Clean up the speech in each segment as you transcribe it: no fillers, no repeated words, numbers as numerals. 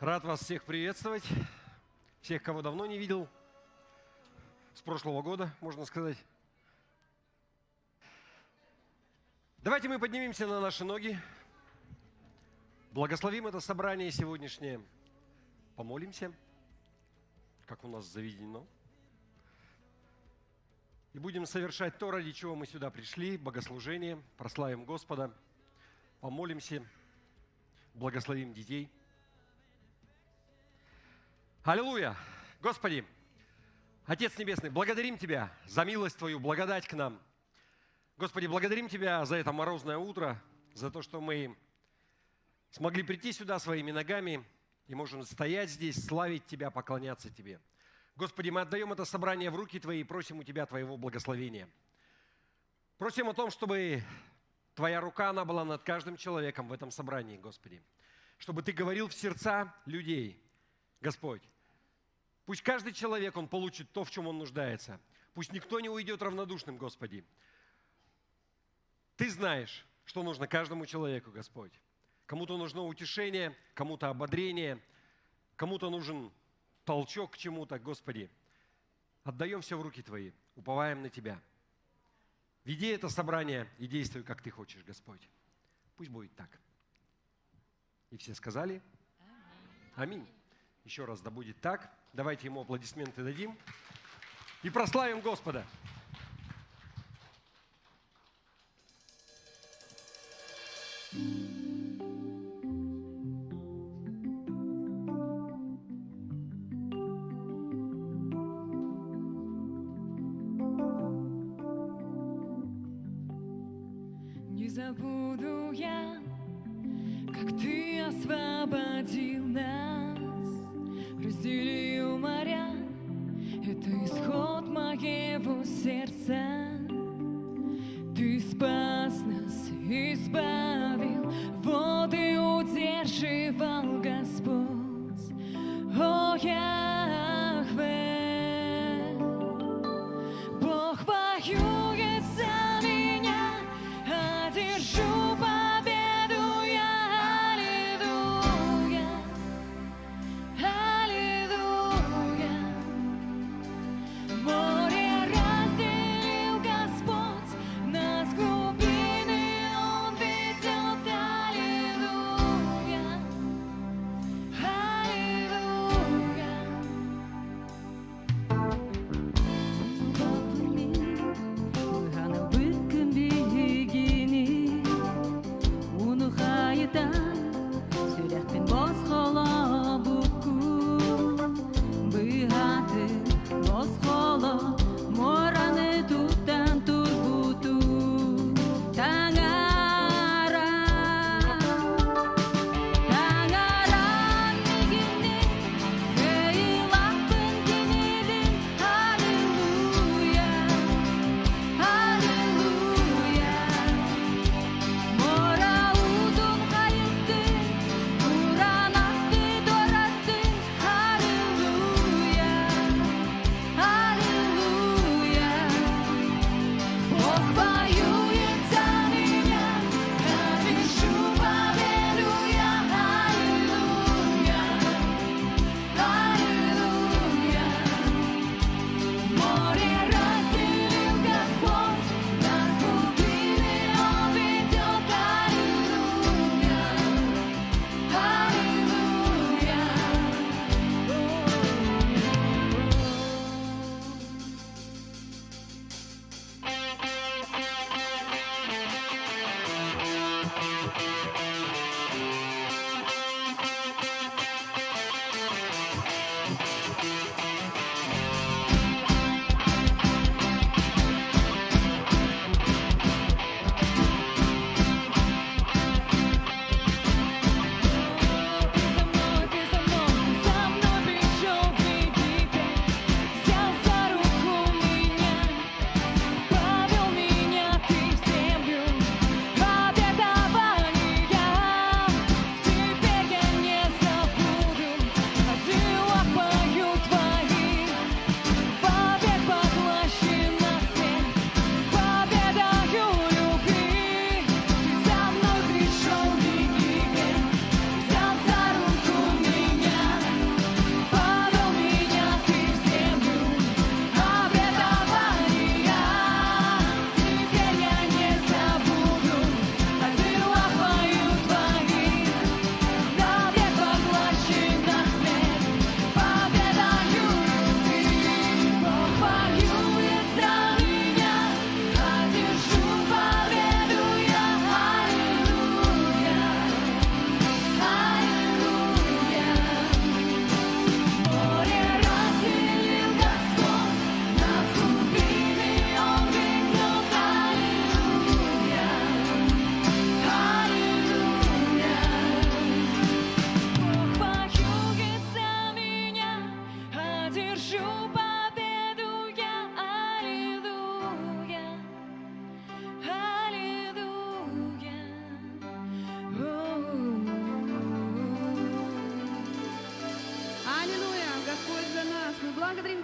Рад вас всех приветствовать, всех, кого давно не видел, с прошлого года, можно сказать. Давайте мы поднимемся на наши ноги, благословим это собрание сегодняшнее, помолимся, как у нас заведено, и будем совершать то, ради чего мы сюда пришли, богослужение, прославим Господа, помолимся, благословим детей. Аллилуйя! Господи, Отец Небесный, благодарим Тебя за милость Твою, благодать к нам. Господи, благодарим Тебя за это морозное утро, за то, что мы смогли прийти сюда своими ногами и можем стоять здесь, славить Тебя, поклоняться Тебе. Господи, мы отдаем это собрание в руки Твои и просим у Тебя Твоего благословения. Просим о том, чтобы Твоя рука, она была над каждым человеком в этом собрании, Господи. Чтобы Ты говорил в сердца людей, Господь. Пусть каждый человек, он получит то, в чем он нуждается. Пусть никто не уйдет равнодушным, Господи. Ты знаешь, что нужно каждому человеку, Господь. Кому-то нужно утешение, кому-то ободрение, кому-то нужен толчок к чему-то, Господи. Отдаем все в руки Твои, уповаем на Тебя. Веди это собрание и действуй, как Ты хочешь, Господь. Пусть будет так. И все сказали? Аминь. Еще раз, да будет так. Давайте ему аплодисменты дадим и прославим Господа. Не забуду я, как Ты освободил нас, разделил моря, это исход моего сердца. Ты спас нас, избавил, воды удерживал Господь. О, Яхве, Бог воюет за меня, одержу победу я. Аллилуйя, аллилуйя. Море разделил Господь, нас глубины Он ведет.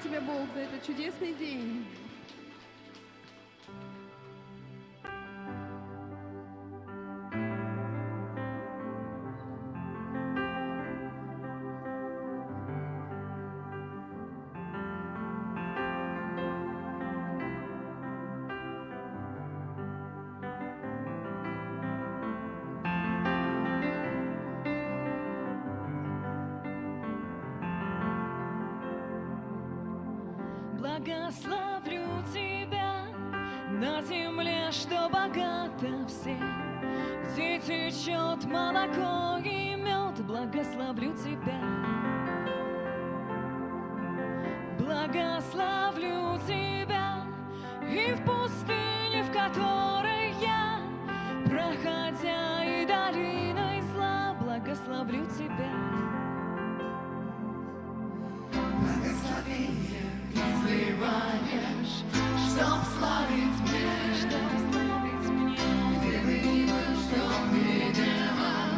Тебя, Бог, за этот чудесный день. Благословлю тебя на земле, что богата всем, где течет молоко и мед. Благословлю тебя. Благословлю тебя и в пустыне, в которой я, проходя и долиной зла, благословлю тебя. Благословение изливаешь, чтоб славить мне, где бы ни был, что бы делал,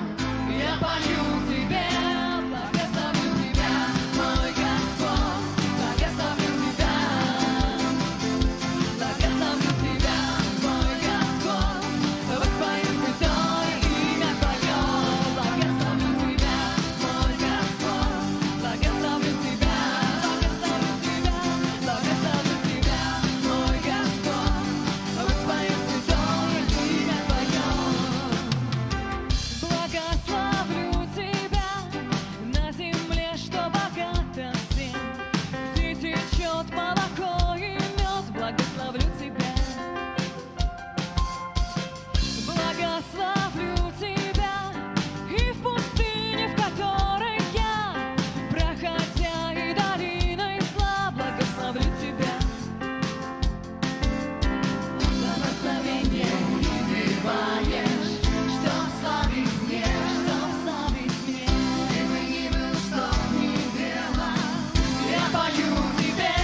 я пою тебе, благословлю тебя, мой Господь, благословлю тебя, мой Господь, воспою святое имя Твое, благословлю тебя, мой Господь, благословлю тебя, благословлю тебя, мой Господь, воспою святое имя Твое. Благословлю тебя на земле, что богата всем, где течет молоко и мед. Благословлю тебя. Благословлю тебя и в пустыне, в которой я, проходя и долиной зла, благословлю тебя. Благословение изливаешь, чтоб славить мне, где бы ни был, что ни делал, я пою тебе,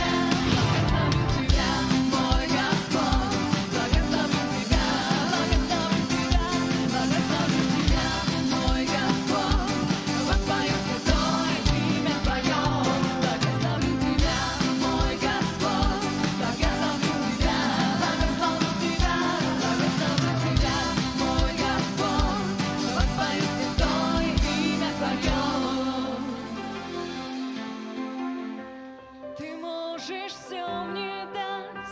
благословлю тебя, мой Господь, благословлю тебя, мой Господь, воспою святое имя Твое, благословлю тебя, мой Господь, благословлю тебя, мой Господь, воспою святое имя Твое. Ты можешь все мне дать,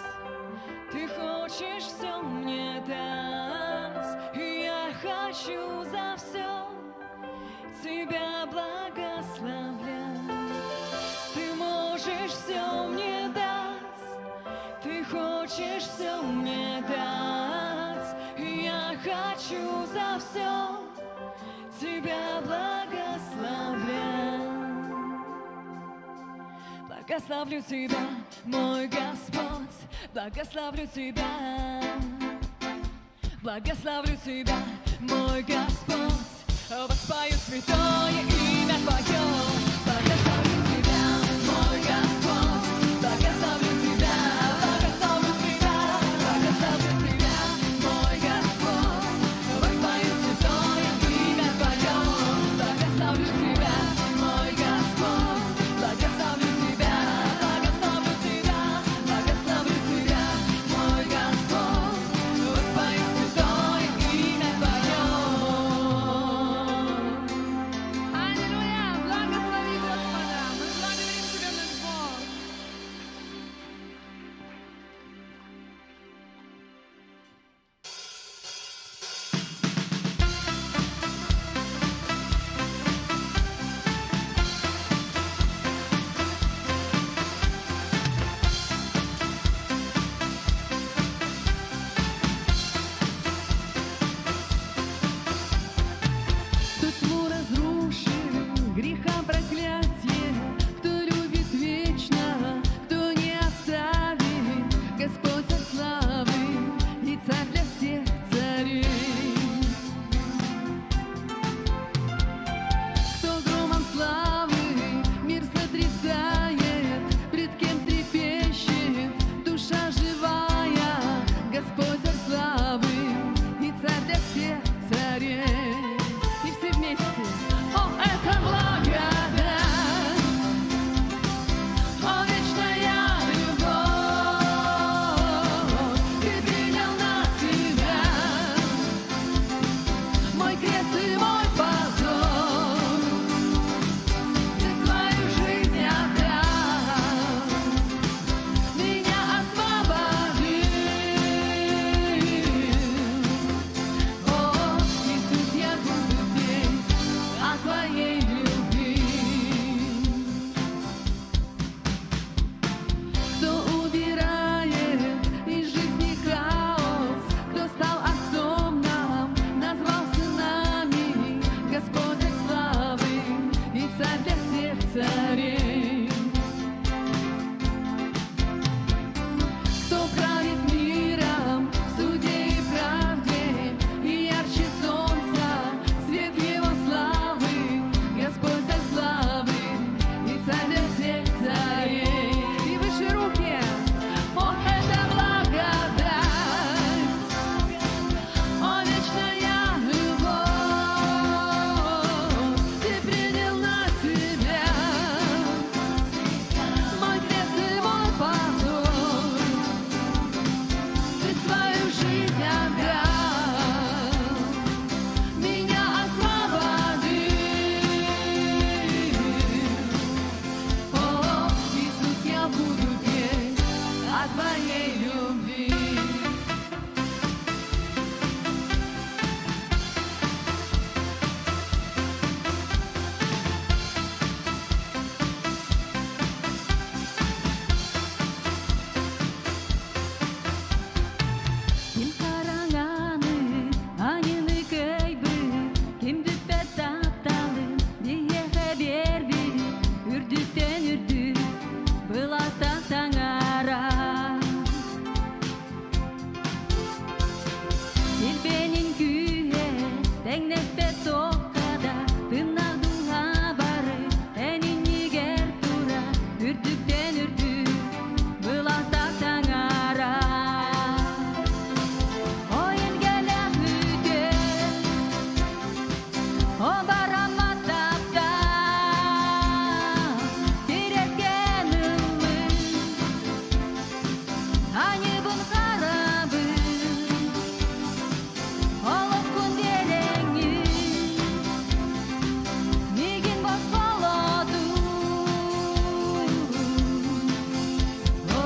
ты хочешь все мне дать, и я хочу за все тебя благословлять. Ты можешь все мне дать, ты хочешь все мне дать, и я хочу за все тебя благословлять. Благословлю тебя, мой Господь, благословлю тебя. Благословлю тебя, мой Господь, воспою святое имя Твое. Благословлю тебя, мой Господь, благословлю тебя, мой Господь, воспою святое имя Твое. Благословлю тебя, мой Господь, благословлю тебя, мой Господь, воспою святое имя Твое. Аллилуйя! царей. Кто правит миром в суде и правде, и ярче солнца свет его славы, Господь за славы и царь для всех царей. И выше руки, о, это благодать, о, вечная любовь, ты принял на себя мой крест и мой позор, ты свою жизнь отдал, меня освободил. О, Иисус, я буду петь о твоей любви. Ким караңаны, анины көйбі, ким дүппет тапталын, бие хәбер бир, үрдүттен үрдү, быластан таңара. Билбенин күйе, тәңнәспе тоққада, тыннадуға бары, әнин егер тура, үрдүттен үрдү, быластан таңара. Oyun gelen müdür, o barama tapta, bir ezgen ılmış, hani bun harabı, olup kun derengi, migin boz kolodu. O,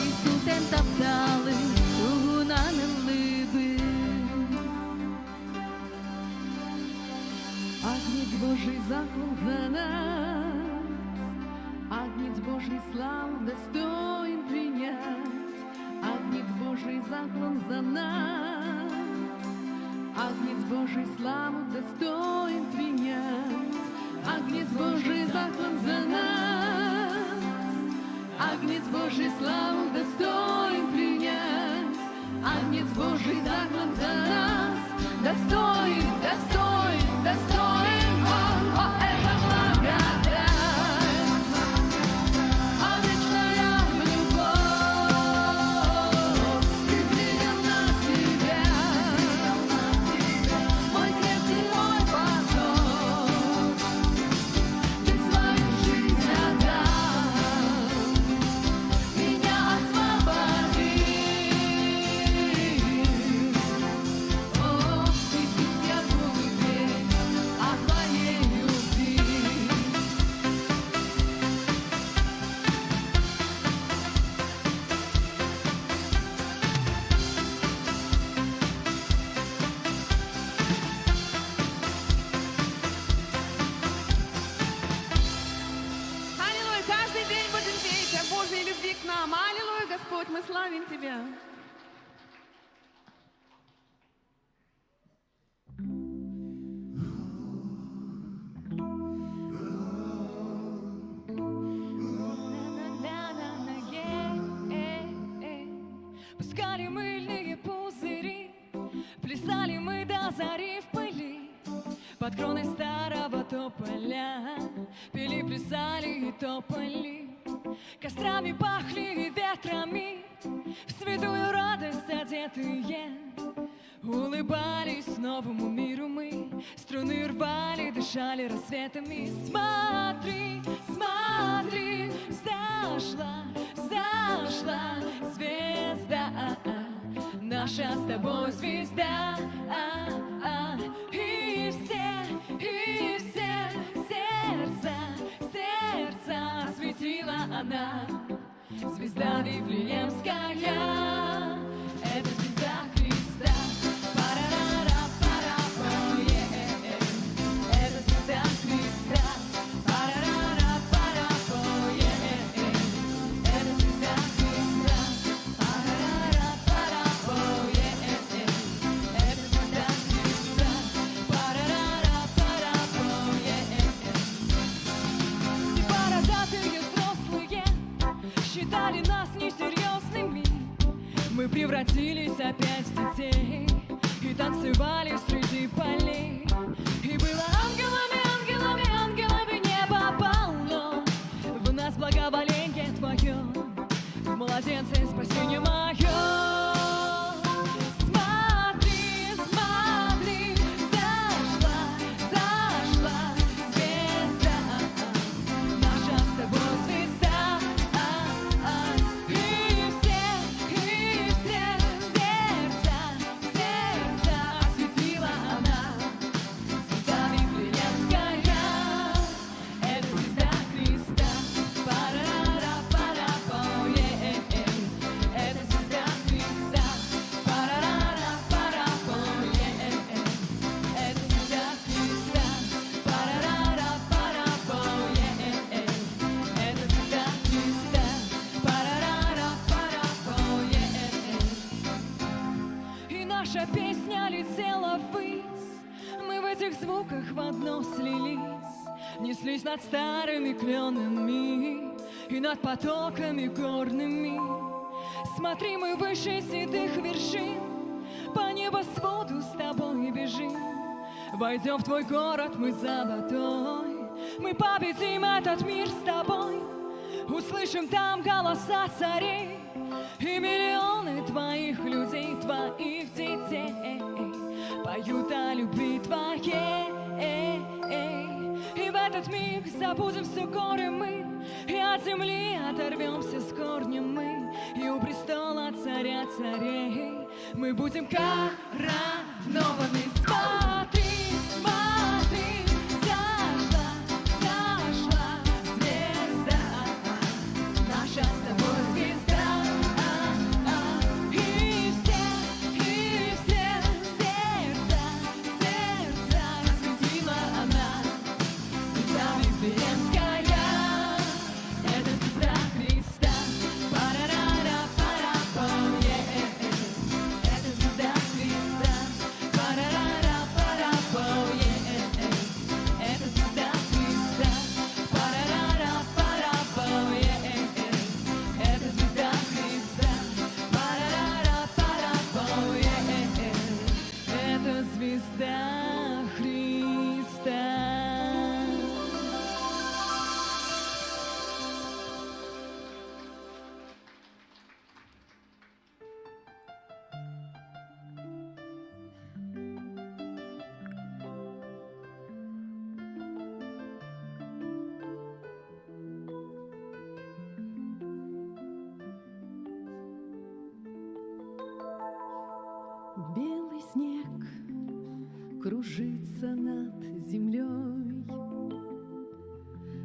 Иисус, sen taptalı, угунанылыбы. Агнец Божий заклал за нас, Агнец Божий славу достоин принять, Агнец Божий заклал за нас, Агнец Божий славу достоин принять, Агнец Божий заклал за нас, Агнец Божий славу достоин принять, Агнец Божий заклан за нас, достоин, достоин, достоин Он, о, это благодать, о, вечная любовь, ты принял на себя мой крест и мой позор, ты свою жизнь отдал, меня освободил. О, Иисус, я буду петь о твоей любви. Аллилуйя! Каждый день будем петь о Божьей любви к нам. Аллилуйя, Господь, мы славим Тебя. Пускали мыльные пузыри, плясали мы до зари в пыли, под кроной старого тополя пели, плясали и топали, кострами пахли и ветрами, в святую радость одетые. Улыбались новому миру мы, струны рвали, дышали рассветами. Смотри, смотри, зашла, зашла звезда, наша с тобой звезда. И все сердца, сердца осветила она, звезда Вифлеемская, это звезда Христа. Парарара, парапа, это звезда Христа. Парарара, парапа, это звезда Христа. Парарара, парапа, это звезда Христа. Парарара, парапа, превратились опять в детей и танцевали среди полей. И было ангелами, ангелами, ангелами небо полно. В нас благоволение твое, младенцы, спасение мое. Смотри, смотри, зашла, зашла звезда, наша с тобой звезда. И все сердца, сердца осветила она, звезда Вифлеемская. Это звезда Христа. Парара, пара, пое, это звезда Христа. Парара, пара, пое, это звезда Христа. Парара, пара, пое, это звезда Христа. Парара, пара, пое. И наша песня летела ввысь, мы в этих звуках в одно слились. Неслись над старыми кленами и над потоками горными. Смотри, мы выше седых вершин, по небосводу с тобой бежим. Войдем в твой город, мы золотой, мы победим этот мир с тобой. Услышим там голоса царей и миллионы твоих людей, твоих детей поют о любви твоей. И в этот миг забудем все горы мы, и от земли оторвемся с корнем мы, и у престола царя царей мы будем коронованы. Смотри, смотри, зашла, зашла звезда, наша с тобой звезда. И все сердца, сердца осветила она, звезда Вифлеемская. Это звезда Христа. Парара, пара, пое, это звезда Христа. Парара, пара, пое, это звезда Христа. Парара, пара, пое, это звезда Христа. Парара, пара, пое, это звезда Христа. Белый снег кружится над землей.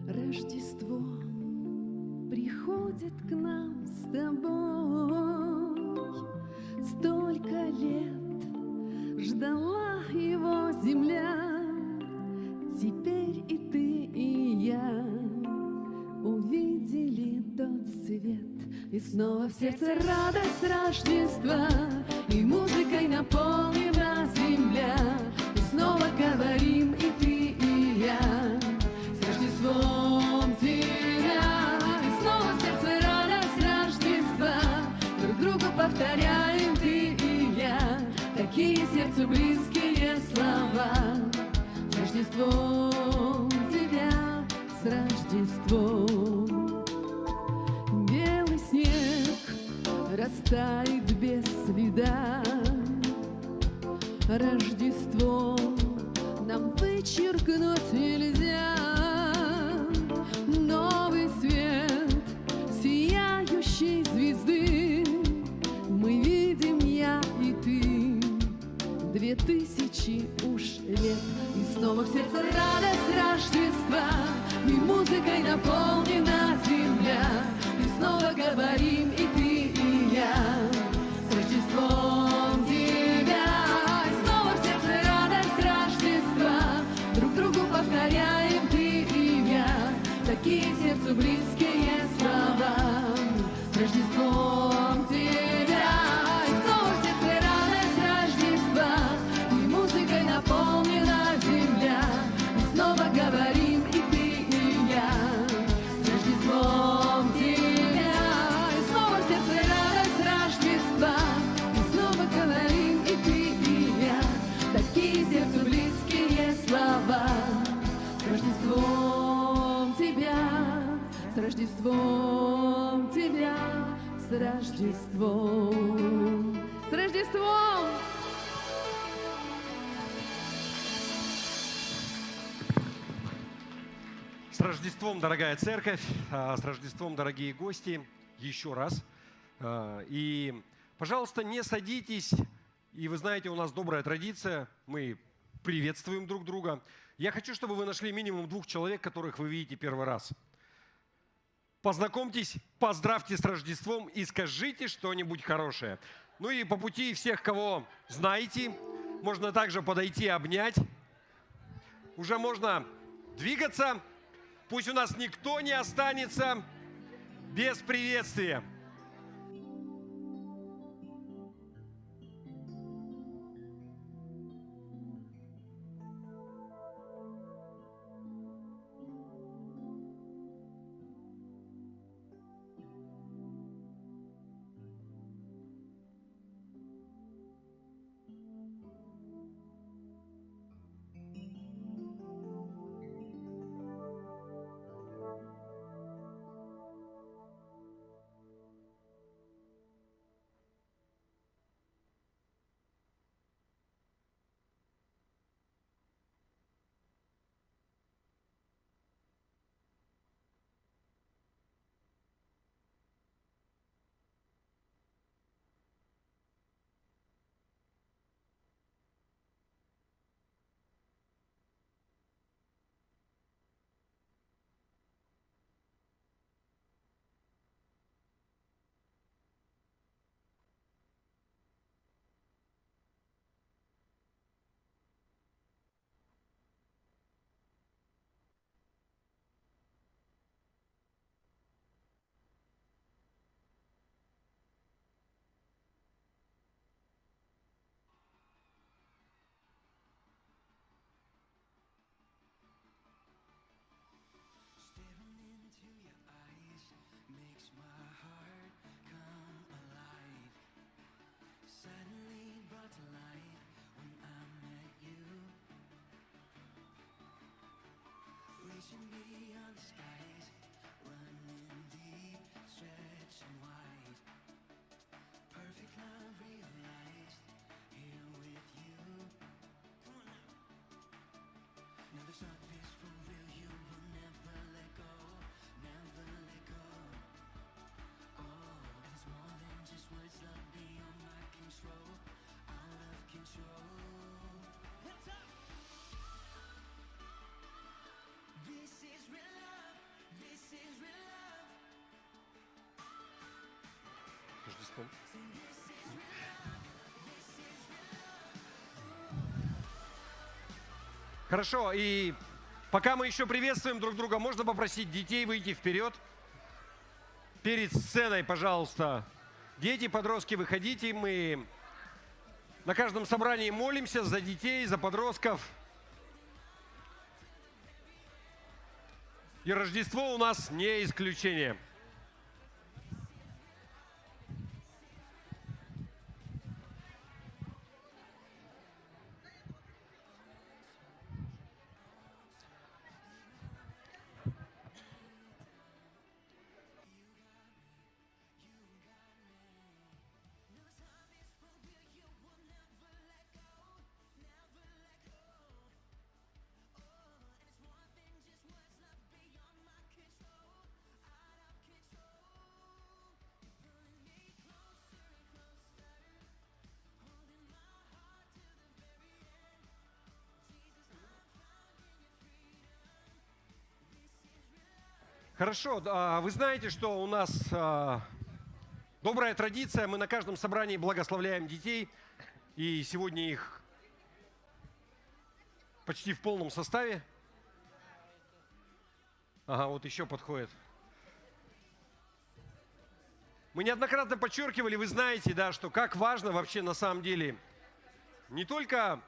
Рождество приходит к нам с тобой. Столько лет ждала его земля, теперь и ты, и я увидели тот свет. И снова в сердце радость Рождества, и музыкой наполнена земля. И снова говорим и ты, и я, с Рождеством тебя. И снова в сердце радость Рождества, друг другу повторяем ты и я, такие сердцу близкие слова. С Рождеством тебя, с Рождеством. Белый снег растает без следа. Рождество нам вычеркнуть нельзя. Новый свет сияющей звезды мы видим, я и ты, 2000 уж лет. И снова в сердце радость Рождества, и музыкой наполнена земля. И снова говорим и ты, и я, с Рождеством тебя. И снова в сердце радость Рождества, друг другу повторяем ты и я, такие сердцу близкие слова. С Рождеством тебя. И снова в сердце радость Рождества, и музыкой наполнена земля. И снова говорим и ты, и я, с Рождеством тебя. И снова в сердце радость Рождества, С Рождеством тебя, с Рождеством, с Рождеством! С Рождеством, дорогая церковь, с Рождеством, дорогие гости, еще раз. И, пожалуйста, не садитесь. И вы знаете, у нас добрая традиция, мы приветствуем друг друга. Я хочу, чтобы вы нашли минимум 2 человек, которых вы видите первый раз. Познакомьтесь, поздравьте с Рождеством и скажите что-нибудь хорошее. Ну и по пути всех, кого знаете, можно также подойти, обнять. Уже можно двигаться. Пусть у нас никто не останется без приветствия. Рождеством. Хорошо, и пока мы еще приветствуем друг друга, можно попросить детей выйти вперед. Перед сценой, пожалуйста. Дети, подростки, выходите. Мы на каждом собрании молимся за детей, за подростков. И Рождество у нас не исключение. Хорошо, вы знаете, что у нас добрая традиция, мы на каждом собрании благословляем детей, и сегодня их почти в полном составе. Ага, вот еще подходит. Мы неоднократно подчеркивали, вы знаете, да, что как важно вообще на самом деле не только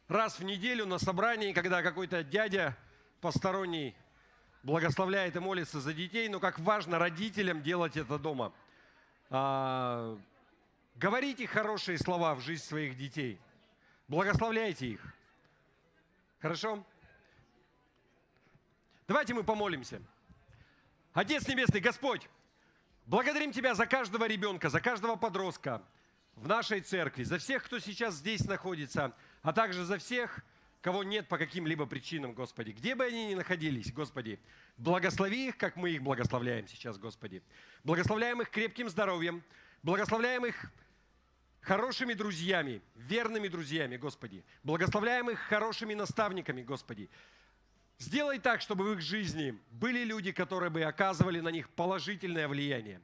раз в неделю на собрании, когда какой-то дядя посторонний благословляет и молится за детей, но как важно родителям делать это дома. Говорите хорошие слова в жизнь своих детей. Благословляйте их. Хорошо? Давайте мы помолимся. Отец Небесный, Господь, благодарим Тебя за каждого ребенка, за каждого подростка в нашей церкви, за всех, кто сейчас здесь находится, а также за всех, кого нет по каким-либо причинам, Господи. Где бы они ни находились, Господи, благослови их, как мы их благословляем сейчас, Господи. Благословляем их крепким здоровьем, благословляем их хорошими друзьями, верными друзьями, Господи. Благословляем их хорошими наставниками, Господи. Сделай так, чтобы в их жизни были люди, которые бы оказывали на них положительное влияние,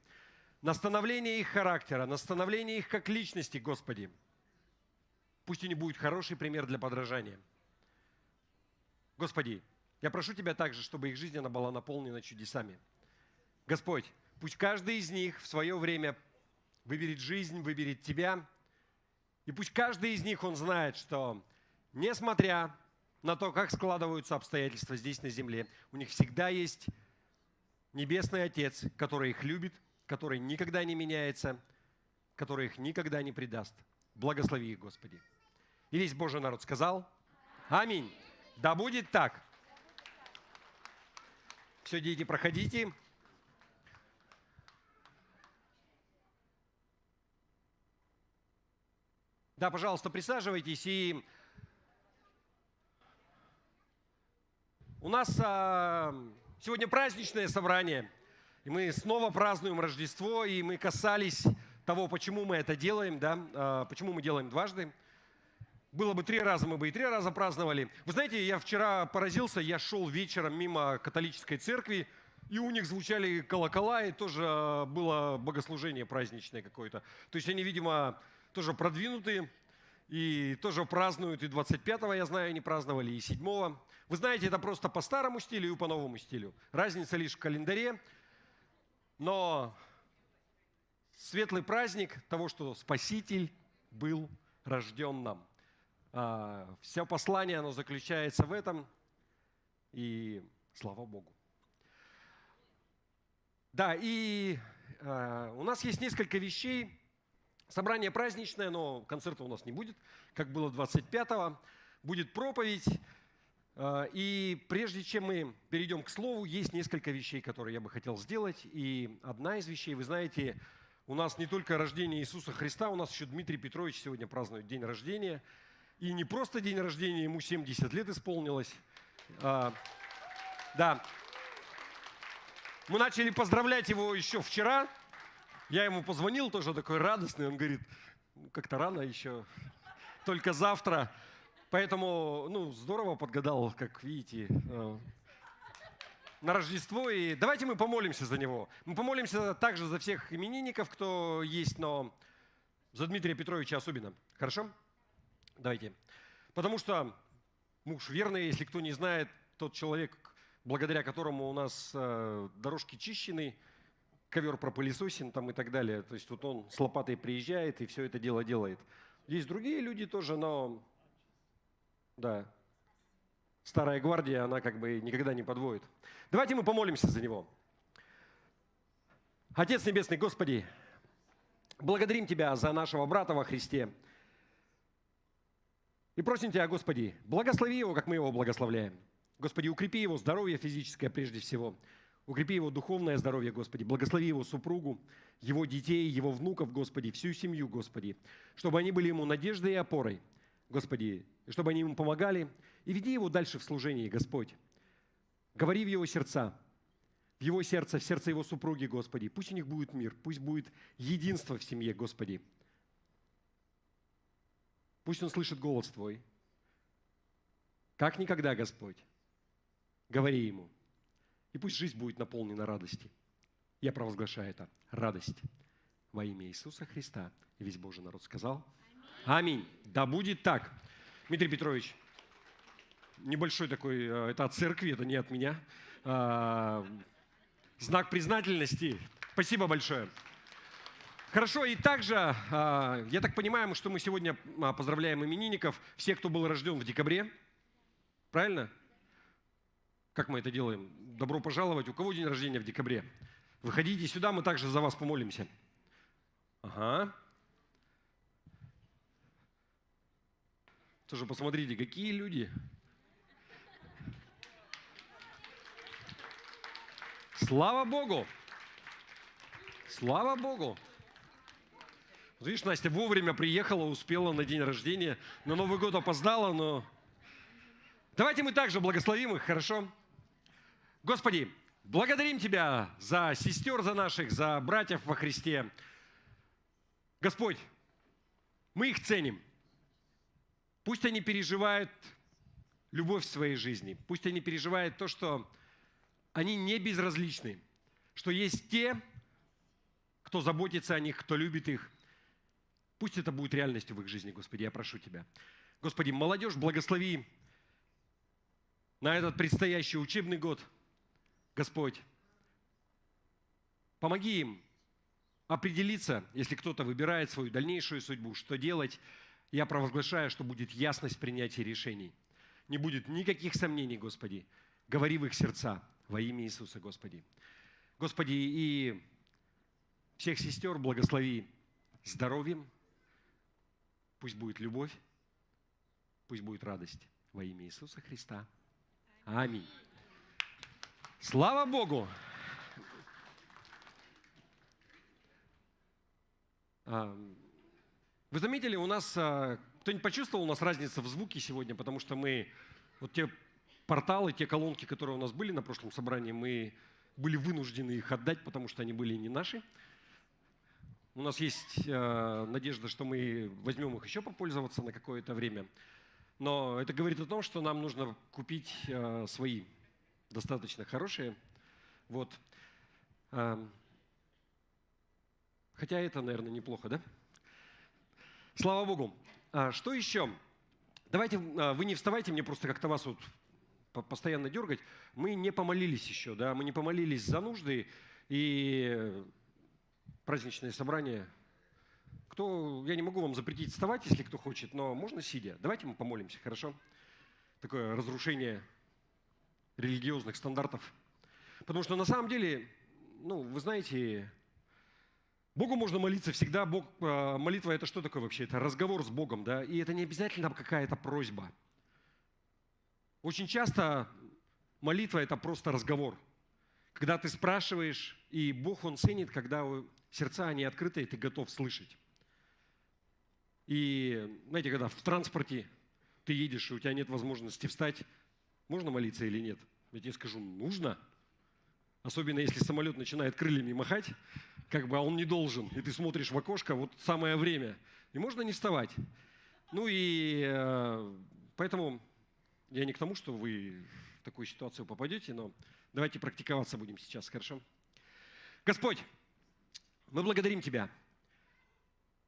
на становление их характера, на становление их как личности, Господи. Пусть они будут хороший пример для подражания. Господи, я прошу Тебя также, чтобы их жизнь она была наполнена чудесами. Господь, пусть каждый из них в свое время выберет жизнь, выберет Тебя. И пусть каждый из них, он знает, что несмотря на то, как складываются обстоятельства здесь на земле, у них всегда есть Небесный Отец, который их любит, который никогда не меняется, который их никогда не предаст. Благослови их, Господи. И весь Божий народ сказал: аминь. Да будет так. Все, дети, проходите. Да, пожалуйста, присаживайтесь. И у нас сегодня праздничное собрание. И мы снова празднуем Рождество. И мы касались того, почему мы это делаем, да, почему мы делаем дважды. Было бы 3 раза, мы бы и 3 раза праздновали. Вы знаете, я вчера поразился, я шел вечером мимо католической церкви, и у них звучали колокола, и тоже было богослужение праздничное какое-то. То есть они, видимо, тоже продвинутые, и тоже празднуют, и 25-го, я знаю, они праздновали, и 7-го. Вы знаете, это просто по старому стилю и по новому стилю. Разница лишь в календаре, но светлый праздник того, что Спаситель был рожден нам. Все послание, оно заключается в этом, и слава Богу. Да, и у нас есть несколько вещей. Собрание праздничное, но концерта у нас не будет, как было 25-го. Будет проповедь. И прежде чем мы перейдем к слову, есть несколько вещей, которые я бы хотел сделать. И одна из вещей, вы знаете, у нас не только рождение Иисуса Христа, у нас еще Дмитрий Петрович сегодня празднует день рождения. И не просто день рождения, ему 70 лет исполнилось. Да. Мы начали поздравлять его еще вчера. Я ему позвонил, тоже такой радостный. Он говорит, как-то рано еще, только завтра. Поэтому, здорово подгадал, как видите, на Рождество. И давайте мы помолимся за него. Мы помолимся также за всех именинников, кто есть, но за Дмитрия Петровича особенно. Хорошо? Давайте. Потому что муж верный, если кто не знает, тот человек, благодаря которому у нас дорожки чищены, ковер пропылесосен там и так далее. То есть вот он с лопатой приезжает и все это дело делает. Есть другие люди тоже, но да, старая гвардия, она как бы никогда не подводит. Давайте мы помолимся за него. Отец Небесный, Господи, благодарим Тебя за нашего брата во Христе. И просим Тебя, Господи, благослови его, как мы его благословляем. Господи, укрепи его здоровье физическое прежде всего. Укрепи его духовное здоровье, Господи. Благослови его супругу, его детей, его внуков, Господи, всю семью, Господи. Чтобы они были ему надеждой и опорой, Господи. И чтобы они ему помогали. И веди его дальше в служении, Господь. Говори в его сердца, в его сердце, в сердце его супруги, Господи. Пусть у них будет мир, пусть будет единство в семье, Господи. Пусть он слышит голос Твой. Как никогда, Господь. Говори ему. И пусть жизнь будет наполнена радостью. Я провозглашаю это. Радость во имя Иисуса Христа. И весь Божий народ сказал. Аминь. Да будет так. Дмитрий Петрович, небольшой такой, это от церкви, это не от меня. Знак признательности. Спасибо большое. Хорошо, и также, я так понимаю, что мы сегодня поздравляем именинников, всех, кто был рожден в декабре. Правильно? Как мы это делаем? Добро пожаловать. У кого день рождения в декабре? Выходите сюда, мы также за вас помолимся. Ага. Тоже посмотрите, какие люди. Слава Богу! Слава Богу! Вот видишь, Настя вовремя приехала, успела на день рождения. На Новый год опоздала, но... Давайте мы также благословим их, хорошо? Господи, благодарим Тебя за сестер, за наших, за братьев во Христе. Господь, мы их ценим. Пусть они переживают любовь в своей жизни. Пусть они переживают то, что они не безразличны. Что есть те, кто заботится о них, кто любит их. Пусть это будет реальностью в их жизни, Господи, я прошу Тебя. Господи, молодежь, благослови на этот предстоящий учебный год. Господь, помоги им определиться, если кто-то выбирает свою дальнейшую судьбу, что делать. Я провозглашаю, что будет ясность принятия решений. Не будет никаких сомнений, Господи. Говори в их сердца во имя Иисуса, Господи. Господи, и всех сестер благослови здоровьем. Пусть будет любовь, пусть будет радость во имя Иисуса Христа. Аминь. Слава Богу! Вы заметили, у нас, кто-нибудь почувствовал у нас разницу в звуке сегодня, потому что мы, вот те порталы, те колонки, которые у нас были на прошлом собрании, мы были вынуждены их отдать, потому что они были не наши. У нас есть надежда, что мы возьмем их еще попользоваться на какое-то время. Но это говорит о том, что нам нужно купить свои, достаточно хорошие. Вот. Хотя это, наверное, неплохо, да? Слава Богу. Что еще? Давайте, вы не вставайте, мне просто как-то вас вот постоянно дергать. Мы не помолились еще, да? Мы не помолились за нужды и праздничное собрание. Я не могу вам запретить вставать, если кто хочет, но можно сидя. Давайте мы помолимся, хорошо? Такое разрушение религиозных стандартов. Потому что на самом деле, вы знаете, Богу можно молиться всегда. Молитва – это что такое вообще? Это разговор с Богом, да? И это не обязательно какая-то просьба. Очень часто молитва – это просто разговор. Когда ты спрашиваешь, и Бог, Он ценит, когда сердца, они открыты, и ты готов слышать. И, знаете, когда в транспорте ты едешь, и у тебя нет возможности встать, можно молиться или нет? Я тебе скажу, нужно. Особенно если самолет начинает крыльями махать, а он не должен, и ты смотришь в окошко, вот самое время. И можно не вставать. Поэтому я не к тому, что вы в такую ситуацию попадете, но давайте практиковаться будем сейчас, хорошо? Господь, мы благодарим Тебя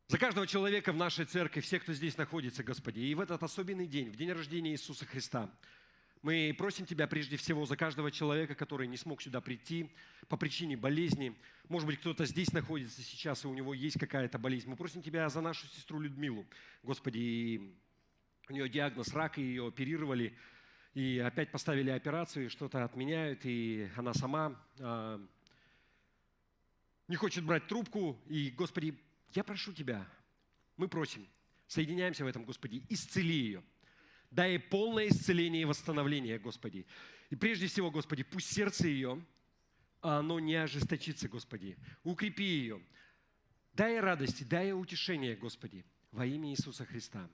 за каждого человека в нашей церкви, всех, кто здесь находится, Господи. И в этот особенный день, в день рождения Иисуса Христа, мы просим Тебя прежде всего за каждого человека, который не смог сюда прийти по причине болезни. Может быть, кто-то здесь находится сейчас, и у него есть какая-то болезнь. Мы просим Тебя за нашу сестру Людмилу. Господи, у нее диагноз рак, и ее оперировали, и опять поставили операцию, что-то отменяют, и она сама не хочет брать трубку. И, Господи, я прошу Тебя, мы просим, соединяемся в этом, Господи, исцели ее. Дай ей полное исцеление и восстановление, Господи. И прежде всего, Господи, пусть сердце ее, оно не ожесточится, Господи. Укрепи ее. Дай ей радости, дай ей утешение, Господи, во имя Иисуса Христа.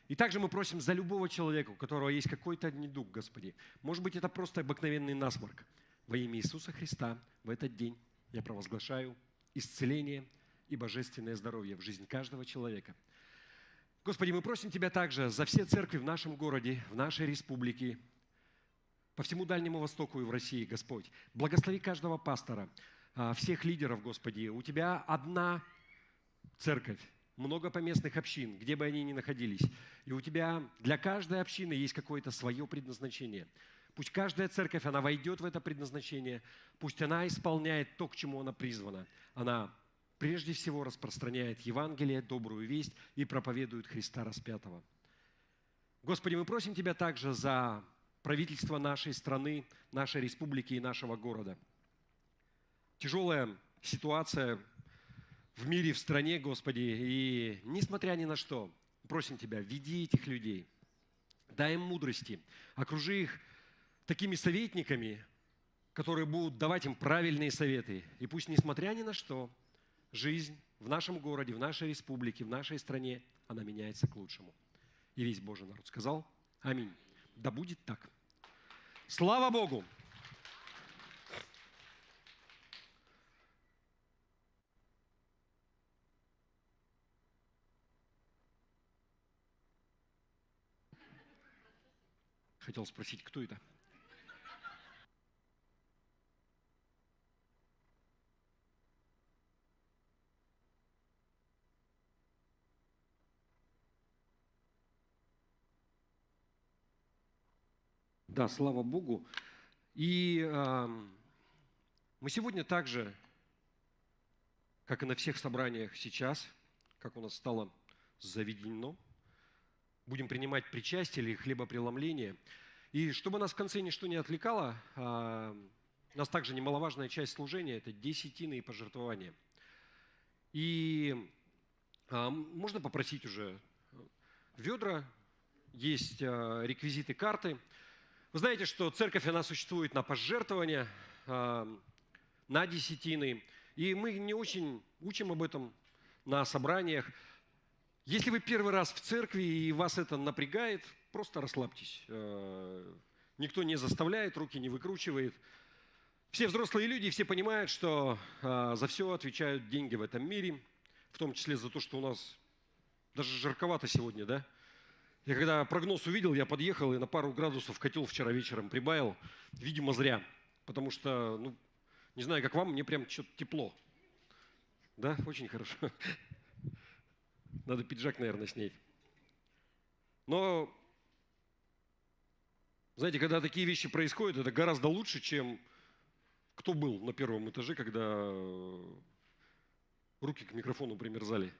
И также мы просим за любого человека, у которого есть какой-то недуг, Господи. Может быть, это просто обыкновенный насморк. Во имя Иисуса Христа в этот день я провозглашаю исцеление и божественное здоровье в жизнь каждого человека. Господи, мы просим Тебя также за все церкви в нашем городе, в нашей республике, по всему Дальнему Востоку и в России, Господь. Благослови каждого пастора, всех лидеров, Господи. У Тебя одна церковь, много поместных общин, где бы они ни находились. И у Тебя для каждой общины есть какое-то свое предназначение. Пусть каждая церковь, она войдет в это предназначение, пусть она исполняет то, к чему она призвана. Она прежде всего распространяет Евангелие, добрую весть и проповедует Христа распятого. Господи, мы просим Тебя также за правительство нашей страны, нашей республики и нашего города. Тяжелая ситуация в мире, в стране, Господи, и несмотря ни на что, просим Тебя, веди этих людей, дай им мудрости, окружи их такими советниками, которые будут давать им правильные советы. И пусть, несмотря ни на что, жизнь в нашем городе, в нашей республике, в нашей стране, она меняется к лучшему. И весь Божий народ сказал: аминь. Да будет так. Слава Богу! Хотел спросить, кто это? Да, слава Богу. И мы сегодня также, как и на всех собраниях сейчас, как у нас стало заведено, будем принимать причастие или хлебопреломление. И чтобы нас в конце ничто не отвлекало, у нас также немаловажная часть служения – это десятины и пожертвования. И можно попросить уже ведра, есть реквизиты карты. Вы знаете, что церковь, она существует на пожертвования, на десятины. И мы не очень учим об этом на собраниях. Если вы первый раз в церкви и вас это напрягает, просто расслабьтесь. Никто не заставляет, руки не выкручивает. Все взрослые люди, все понимают, что за все отвечают деньги в этом мире, в том числе за то, что у нас даже жарковато сегодня, да? Я когда прогноз увидел, я подъехал и на пару градусов котел вчера вечером прибавил. Видимо, зря. Потому что, не знаю, как вам, мне прям что-то тепло. Да, очень хорошо. Надо пиджак, наверное, снять. Но, знаете, когда такие вещи происходят, это гораздо лучше, чем кто был на первом этаже, когда руки к микрофону примерзали.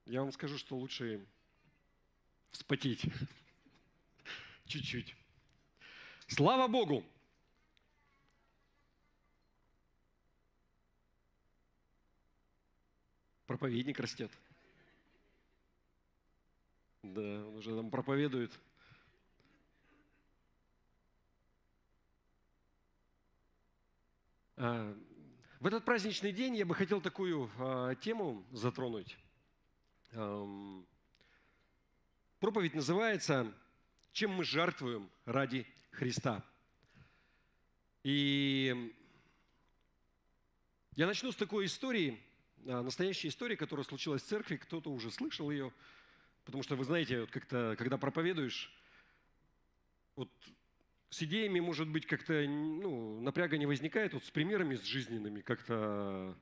Я вам скажу, что лучше вспотеть чуть-чуть. Слава Богу! Проповедник растет. Да, он уже там проповедует. В этот праздничный день я бы хотел такую тему затронуть. Проповедь называется «Чем мы жертвуем ради Христа?». И я начну с такой истории, настоящей истории, которая случилась в церкви. Кто-то уже слышал ее, потому что, вы знаете, вот как-то, когда проповедуешь, вот с идеями, может быть, как-то напряга не возникает, вот с примерами, с жизненными, как-то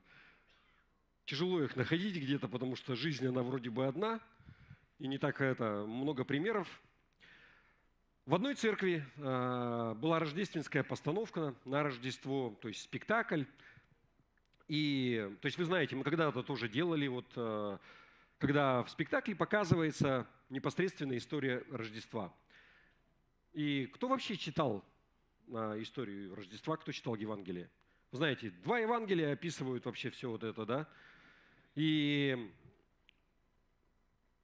тяжело их находить где-то, потому что жизнь, она вроде бы одна, и не так много примеров. В одной церкви была рождественская постановка на Рождество, то есть спектакль. И, то есть вы знаете, мы когда-то тоже делали, вот, когда в спектакле показывается непосредственно история Рождества. И кто вообще читал историю Рождества, кто читал Евангелие? Вы знаете, 2 Евангелия описывают вообще все вот это, да? И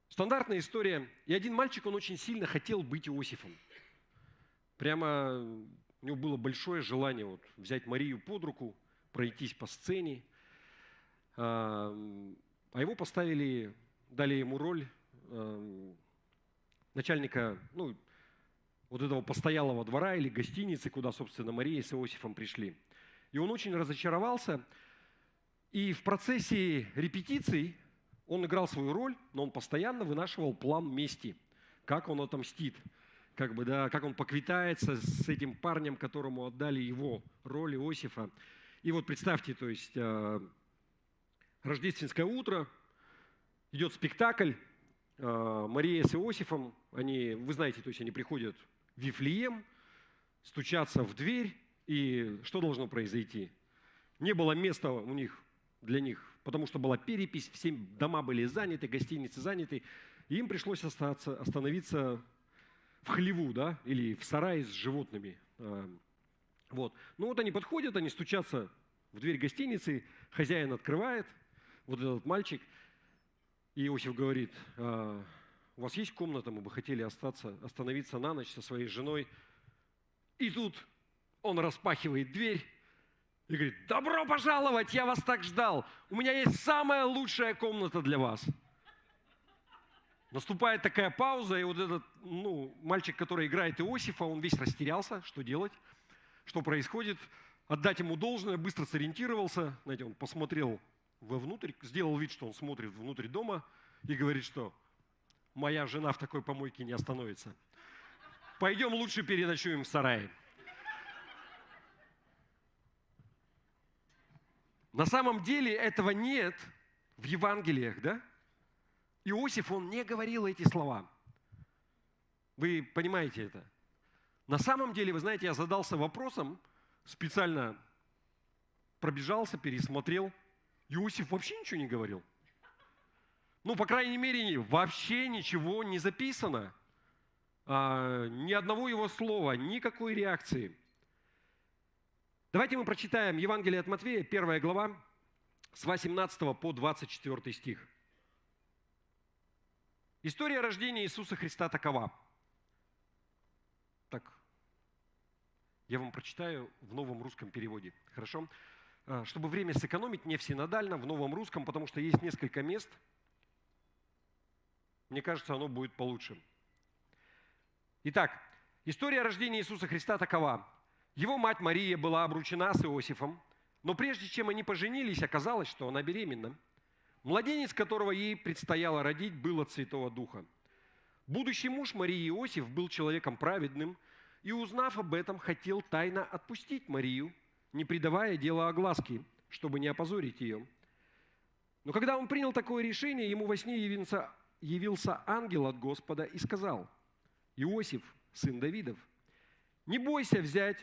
стандартная история. И один мальчик, он очень сильно хотел быть Иосифом. Прямо у него было большое желание вот взять Марию под руку, пройтись по сцене. А его поставили, дали ему роль начальника, вот этого постоялого двора или гостиницы, куда, собственно, Мария с Иосифом пришли. И он очень разочаровался. И в процессе репетиций он играл свою роль, но он постоянно вынашивал план мести, как он отомстит, как он поквитается с этим парнем, которому отдали его роль Иосифа. И вот представьте, то есть рождественское утро, идет спектакль, Мария с Иосифом, вы знаете, то есть они приходят в Вифлеем, стучатся в дверь, и что должно произойти? Не было места для них, потому что была перепись, все дома были заняты, гостиницы заняты, и им пришлось остановиться в хлеву, да, или в сарае с животными. Вот. Они подходят, они стучатся в дверь гостиницы, хозяин открывает, вот этот мальчик, и Иосиф говорит: у вас есть комната, мы бы хотели остановиться на ночь со своей женой. И тут Он распахивает дверь и говорит: добро пожаловать, я вас так ждал. У меня есть самая лучшая комната для вас. Наступает такая пауза, и вот этот мальчик, который играет Иосифа, он весь растерялся, что делать, что происходит. Отдать ему должное, быстро сориентировался. Знаете, он посмотрел вовнутрь, сделал вид, что он смотрит внутрь дома и говорит, что моя жена в такой помойке не остановится. Пойдем лучше переночуем в сарае. На самом деле этого нет в Евангелиях, да? Иосиф, он не говорил эти слова. Вы понимаете это? На самом деле, вы знаете, я задался вопросом, специально пробежался, пересмотрел. Иосиф вообще ничего не говорил. Ну, по крайней мере, вообще ничего не записано. Ни одного его слова, никакой реакции. Давайте мы прочитаем Евангелие от Матфея, 1 глава, с 18 по 24 стих. История рождения Иисуса Христа такова. Так, я вам прочитаю в новом русском переводе, хорошо? Чтобы время сэкономить, не в синодальном, в новом русском, потому что есть несколько мест. Мне кажется, оно будет получше. Итак, история рождения Иисуса Христа такова. Его мать Мария была обручена с Иосифом, но прежде чем они поженились, оказалось, что она беременна. Младенец, которого ей предстояло родить, был от Святого Духа. Будущий муж Марии Иосиф был человеком праведным и, узнав об этом, хотел тайно отпустить Марию, не придавая делу огласки, чтобы не опозорить ее. Но когда он принял такое решение, ему во сне явился ангел от Господа и сказал: «Иосиф, сын Давидов, не бойся взять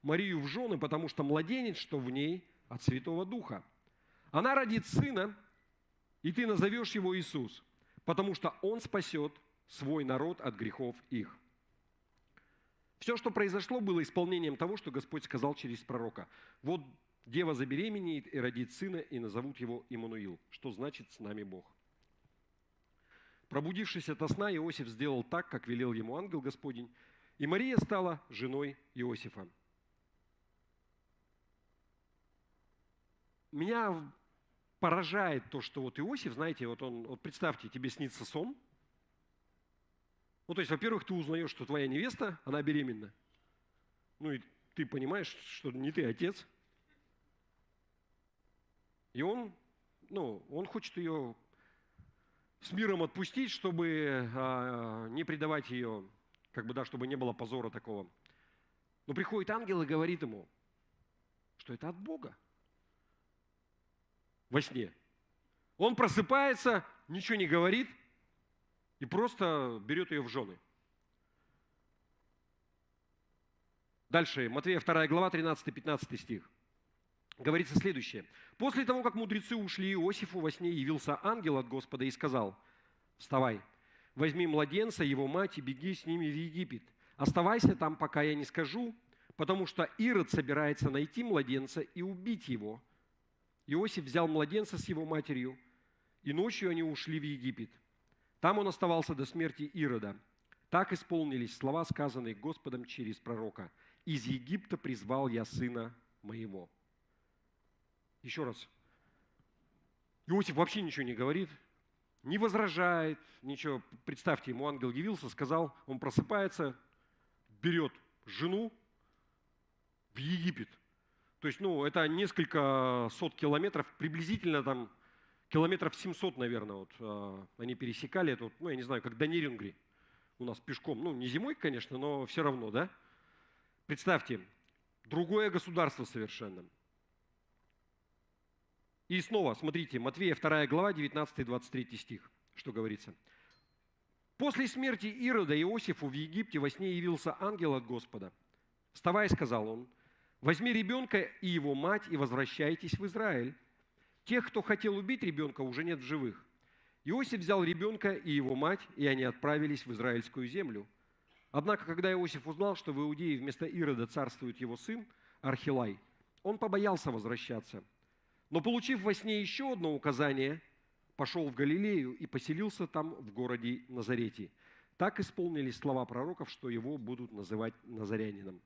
Марию в жены, потому что младенец, что в ней, от Святого Духа. Она родит сына, и ты назовешь его Иисус, потому что он спасет свой народ от грехов их». Все, что произошло, было исполнением того, что Господь сказал через пророка. «Вот дева забеременеет и родит сына, и назовут его Иммануил», что значит «с нами Бог». Пробудившись ото сна, Иосиф сделал так, как велел ему ангел Господень, и Мария стала женой Иосифа. Меня поражает то, что вот Иосиф, знаете, вот представьте, тебе снится сон. Ну, то есть, во-первых, ты узнаешь, что твоя невеста, она беременна. Ну, и ты понимаешь, что не ты отец. И он хочет ее с миром отпустить, чтобы не предавать ее, чтобы не было позора такого. Но приходит ангел и говорит ему, что это от Бога. Во сне. Он просыпается, ничего не говорит и просто берет ее в жены. Дальше, Матфея 2 глава, 13-15 стих. Говорится следующее. «После того, как мудрецы ушли, Иосифу во сне явился ангел от Господа и сказал: вставай, возьми младенца, его мать, и беги с ними в Египет. Оставайся там, пока я не скажу, потому что Ирод собирается найти младенца и убить его». Иосиф взял младенца с его матерью, и ночью они ушли в Египет. Там он оставался до смерти Ирода. Так исполнились слова, сказанные Господом через пророка: «Из Египта призвал я сына моего». Еще раз. Иосиф вообще ничего не говорит, не возражает, ничего. Представьте, ему ангел явился, сказал, он просыпается, берет жену в Египет. То есть, это несколько сот километров, приблизительно там километров 700, наверное, они пересекали это, я не знаю, как до Нерюнгри у нас пешком. Не зимой, конечно, но все равно, да? Представьте, другое государство совершенно. И снова, смотрите, Матфея 2 глава, 19-23 стих, что говорится. «После смерти Ирода Иосифу в Египте во сне явился ангел от Господа. Вставай, — сказал он, — возьми ребенка и его мать и возвращайтесь в Израиль. Тех, кто хотел убить ребенка, уже нет в живых». Иосиф взял ребенка и его мать, и они отправились в израильскую землю. Однако, когда Иосиф узнал, что в Иудее вместо Ирода царствует его сын Архилай, он побоялся возвращаться. Но, получив во сне еще одно указание, пошел в Галилею и поселился там в городе Назарете. Так исполнились слова пророков, что его будут называть Назарянином.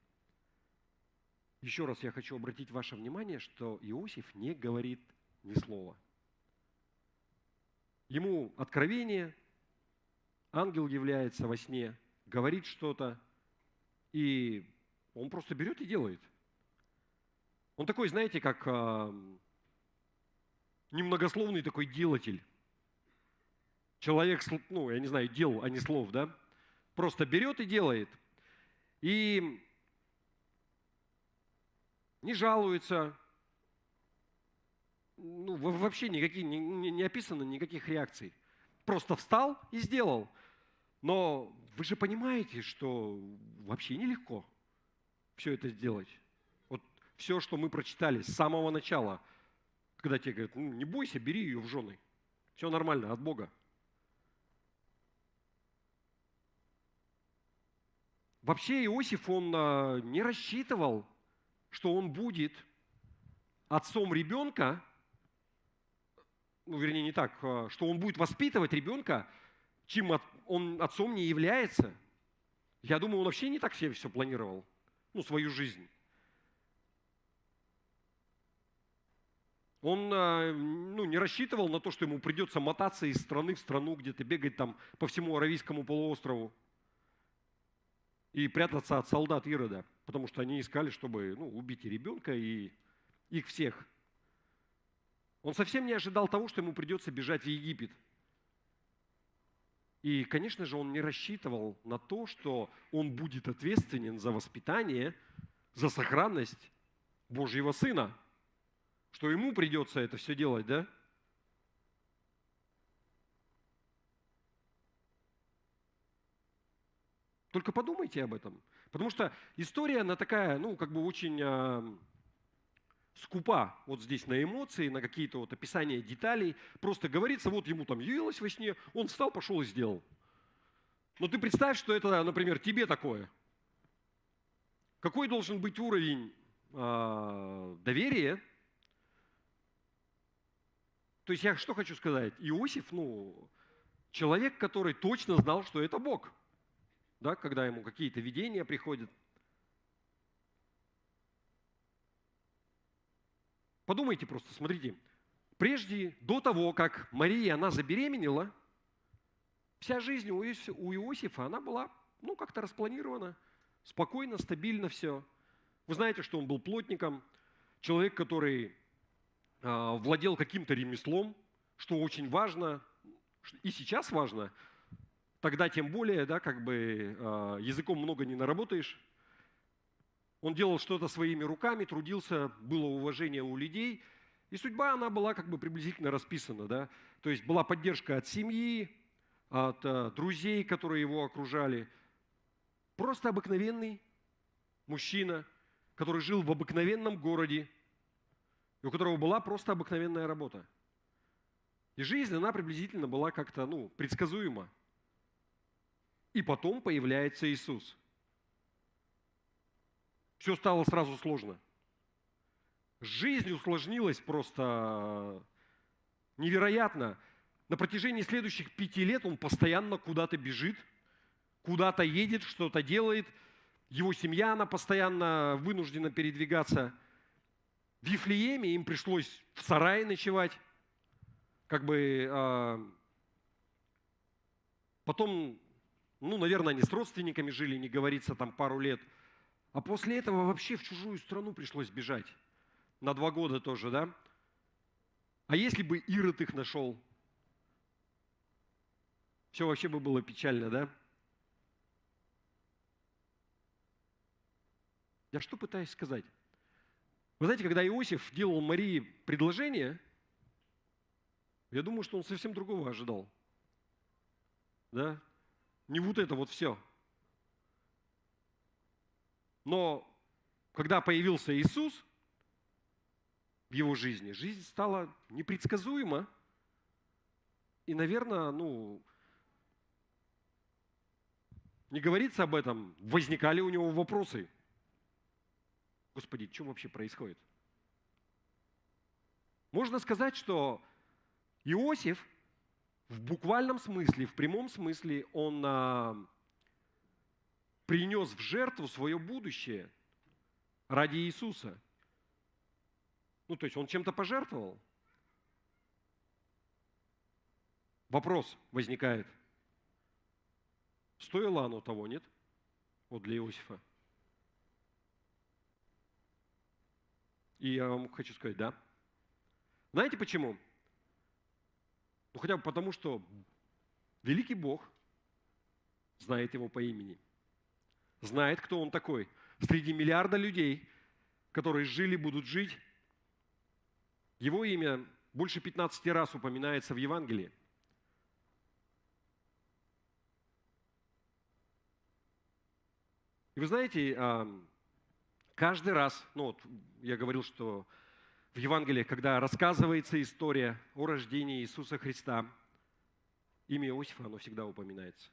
Еще раз я хочу обратить ваше внимание, что Иосиф не говорит ни слова. Ему откровение, ангел является во сне, говорит что-то, и он просто берет и делает. Он такой, знаете, как немногословный такой делатель. Человек, ну, я не знаю, дел, а не слов, да? Просто берет и делает. И не жалуется, ну, вообще не описано никаких реакций. Просто встал и сделал. Но вы же понимаете, что вообще нелегко все это сделать. Вот все, что мы прочитали с самого начала, когда тебе говорят, ну, не бойся, бери ее в жены. Все нормально, от Бога. Вообще Иосиф, он не рассчитывал, что он будет отцом ребенка, ну, вернее, не так, что он будет воспитывать ребенка, чем он отцом не является. Я думаю, он вообще не так себе все планировал, ну, свою жизнь. Он ну, не рассчитывал на то, что ему придется мотаться из страны в страну, где-то бегать там по всему Аравийскому полуострову и прятаться от солдат Ирода, потому что они искали, чтобы убить и ребенка, и их всех. Он совсем не ожидал того, что ему придется бежать в Египет. И, конечно же, он не рассчитывал на то, что он будет ответственен за воспитание, за сохранность Божьего Сына, что ему придется это все делать, да? Только подумайте об этом. Потому что история, она такая, ну, как бы очень скупа вот здесь на эмоции, на какие-то вот описания деталей. Просто говорится, вот ему там явилось во сне, он встал, пошел и сделал. Но ты представь, что это, например, тебе такое. Какой должен быть уровень доверия? То есть я что хочу сказать? Иосиф, человек, который точно знал, что это Бог. Да, когда ему какие-то видения приходят. Подумайте просто, смотрите. Прежде, до того, как Мария, она забеременела, вся жизнь у Иосифа, она была, как-то распланирована, спокойно, стабильно все. Вы знаете, что он был плотником, человек, который владел каким-то ремеслом, что очень важно, и сейчас важно, тогда тем более, да, как бы языком много не наработаешь. Он делал что-то своими руками, трудился, было уважение у людей, и судьба, она была как бы приблизительно расписана, да. То есть была поддержка от семьи, от друзей, которые его окружали. Просто обыкновенный мужчина, который жил в обыкновенном городе, и у которого была просто обыкновенная работа. И жизнь, она приблизительно была как-то, предсказуема. И потом появляется Иисус. Все стало сразу сложно. Жизнь усложнилась просто невероятно. На протяжении следующих 5 лет он постоянно куда-то бежит, куда-то едет, что-то делает. Его семья, она постоянно вынуждена передвигаться. В Вифлееме им пришлось в сарае ночевать. Потом, наверное, они с родственниками жили, не говорится, там пару лет. А после этого вообще в чужую страну пришлось бежать. На 2 года тоже, да? А если бы Ирод их нашел? Все вообще бы было печально, да? Я что пытаюсь сказать? Вы знаете, когда Иосиф делал Марии предложение, я думаю, что он совсем другого ожидал. Да? Не вот это вот все. Но когда появился Иисус в его жизни, жизнь стала непредсказуема. И, наверное, не говорится об этом, возникали у него вопросы. Господи, что вообще происходит? Можно сказать, что Иосиф в буквальном смысле, в прямом смысле, он принес в жертву свое будущее. ради Иисуса. Ну, то есть он чем-то пожертвовал. Вопрос возникает. Стоило оно того, нет? Вот для Иосифа. И я вам хочу сказать, да. Знаете почему? Ну, хотя бы потому, что великий Бог знает его по имени. Знает, кто он такой. Среди миллиарда людей, которые жили, будут жить, его имя больше 15 раз упоминается в Евангелии. И вы знаете, каждый раз, ну вот я говорил, что в Евангелии, когда рассказывается история о рождении Иисуса Христа, имя Иосифа, оно всегда упоминается.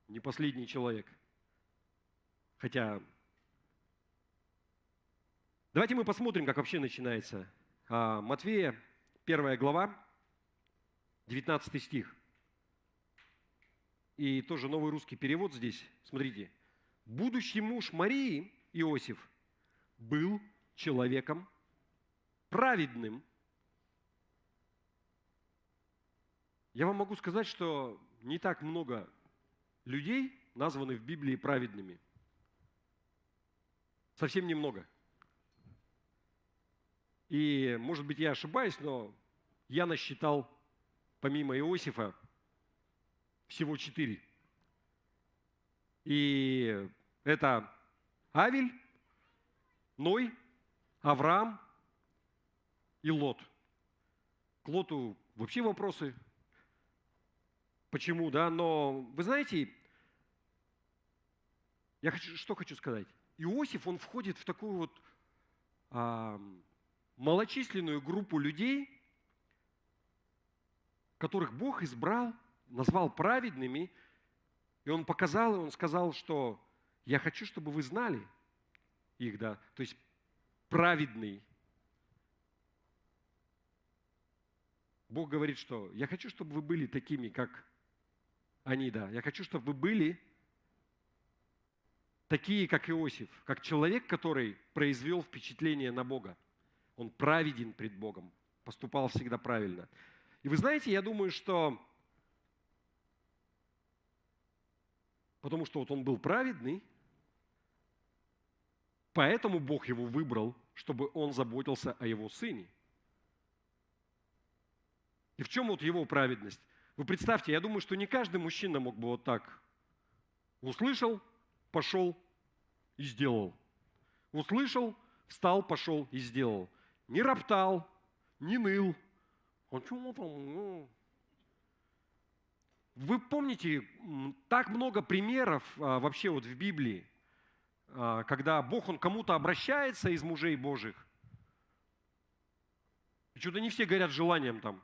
Не последний человек. Хотя, давайте мы посмотрим, как вообще начинается. Матфея, 1 глава, 19 стих. И тоже новый русский перевод здесь. Смотрите. Будущий муж Марии, Иосиф, был человеком праведным. Я вам могу сказать, что не так много людей названы в Библии праведными. Совсем немного. И, может быть, я ошибаюсь, но я насчитал, помимо Иосифа, всего 4. И это Авель, Ной, Авраам и Лот. К Лоту вообще вопросы. Почему, да? Но вы знаете, что хочу сказать. Иосиф, он входит в такую вот малочисленную группу людей, которых Бог избрал, назвал праведными, и он показал, и он сказал, что я хочу, чтобы вы знали их, да, то есть праведный. Бог говорит, что я хочу, чтобы вы были такими, как они, да. Я хочу, чтобы вы были такие, как Иосиф, как человек, который произвел впечатление на Бога. Он праведен пред Богом, поступал всегда правильно. И вы знаете, я думаю, что потому что вот он был праведный, поэтому Бог его выбрал, чтобы он заботился о его сыне. И в чем вот его праведность? Вы представьте, я думаю, что не каждый мужчина мог бы вот так услышал, пошел и сделал. Услышал, встал, пошел и сделал. Не роптал, не ныл. Он чему там? Вы помните, так много примеров вообще вот в Библии, когда Бог, Он кому-то обращается из мужей Божьих, и что-то не все горят желанием там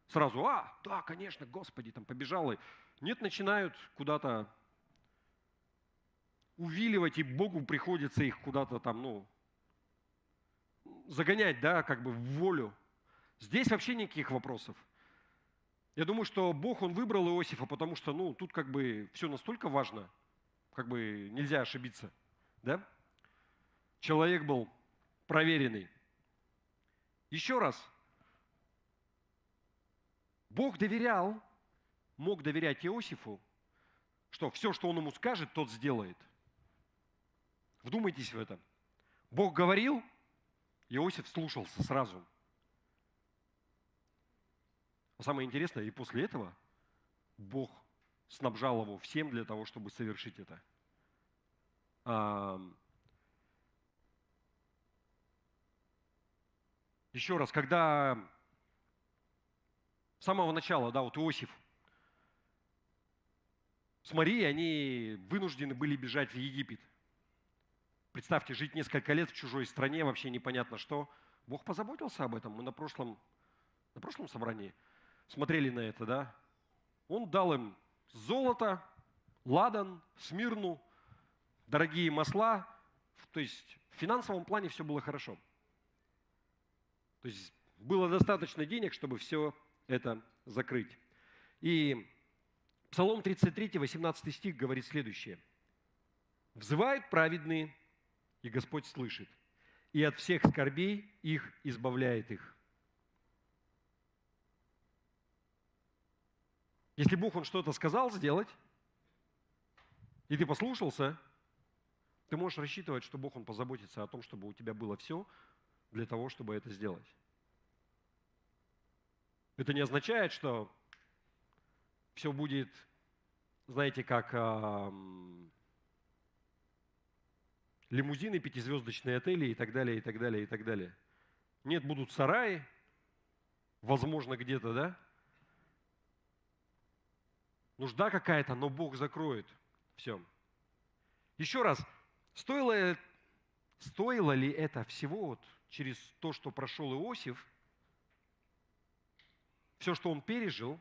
сразу, да, конечно, Господи, там побежал. И нет, начинают куда-то увиливать, и Богу приходится их куда-то там, загонять, да, как бы в волю. Здесь вообще никаких вопросов. Я думаю, что Бог, Он выбрал Иосифа, потому что, тут как бы все настолько важно, как бы нельзя ошибиться, да? Человек был проверенный. Еще раз, Бог мог доверять Иосифу, что все, что он ему скажет, тот сделает. Вдумайтесь в это. Бог говорил, Иосиф слушался сразу. Но самое интересное, и после этого Бог снабжал его всем для того, чтобы совершить это. Еще раз, когда с самого начала, да, вот Иосиф с Марией, они вынуждены были бежать в Египет. Представьте, жить несколько лет в чужой стране, вообще непонятно что. Бог позаботился об этом. Мы на прошлом собрании смотрели на это, да. Он дал им золото, ладан, смирну, дорогие масла. То есть в финансовом плане все было хорошо. То есть было достаточно денег, чтобы все это закрыть. И Псалом 33, 18 стих говорит следующее. «Взывают праведные, и Господь слышит, и от всех скорбей их избавляет их. Если Бог, Он что-то сказал сделать, и ты послушался, ты можешь рассчитывать, что Бог, Он позаботится о том, чтобы у тебя было все для того, чтобы это сделать. Это не означает, что все будет, знаете, как лимузины, пятизвездочные отели и так далее, и так далее, и так далее. Нет, будут сараи, возможно, где-то, да? Нужда какая-то, но Бог закроет все. Еще раз, стоило ли это всего вот через то, что прошел Иосиф, все, что он пережил,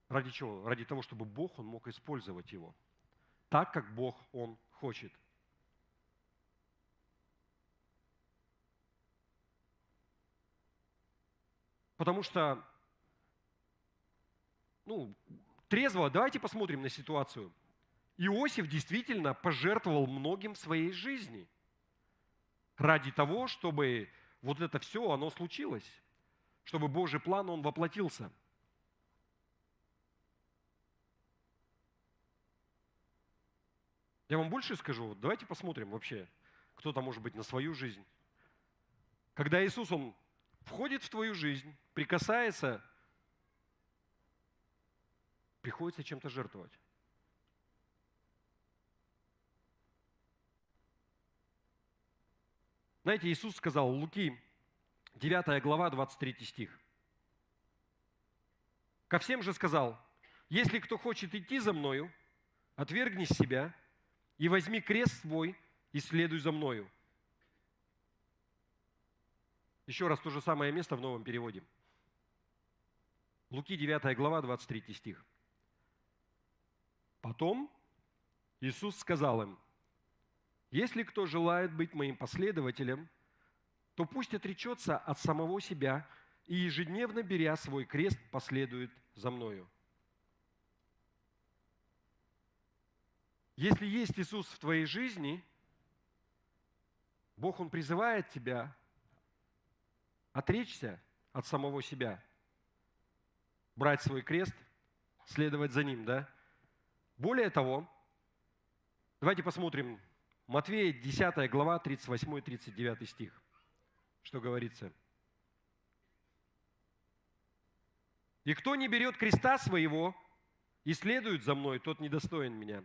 ради чего? Ради того, чтобы Бог, Он мог использовать его так, как Бог, Он хочет. Потому что, трезво, давайте посмотрим на ситуацию. Иосиф действительно пожертвовал многим в своей жизни ради того, чтобы вот это все, оно случилось, чтобы Божий план, он воплотился. Я вам больше скажу, давайте посмотрим вообще, кто-то может быть на свою жизнь. Когда Иисус, Он входит в твою жизнь, прикасается, приходится чем-то жертвовать. Знаете, Иисус сказал, Луки, 9 глава, 23 стих. «Ко всем же сказал, если кто хочет идти за Мною, отвергни себя и возьми крест свой и следуй за Мною». Еще раз то же самое место в новом переводе. Луки 9 глава, 23 стих. «Потом Иисус сказал им, если кто желает быть Моим последователем, то пусть отречется от самого себя и ежедневно, беря свой крест, последует за Мною». Если есть Иисус в твоей жизни, Бог, Он призывает тебя отречься от самого себя, брать свой крест, следовать за Ним, да? Более того, давайте посмотрим Матфея 10 глава, 38-39 стих. Что говорится? «И кто не берет креста своего и следует за Мной, тот недостоин Меня.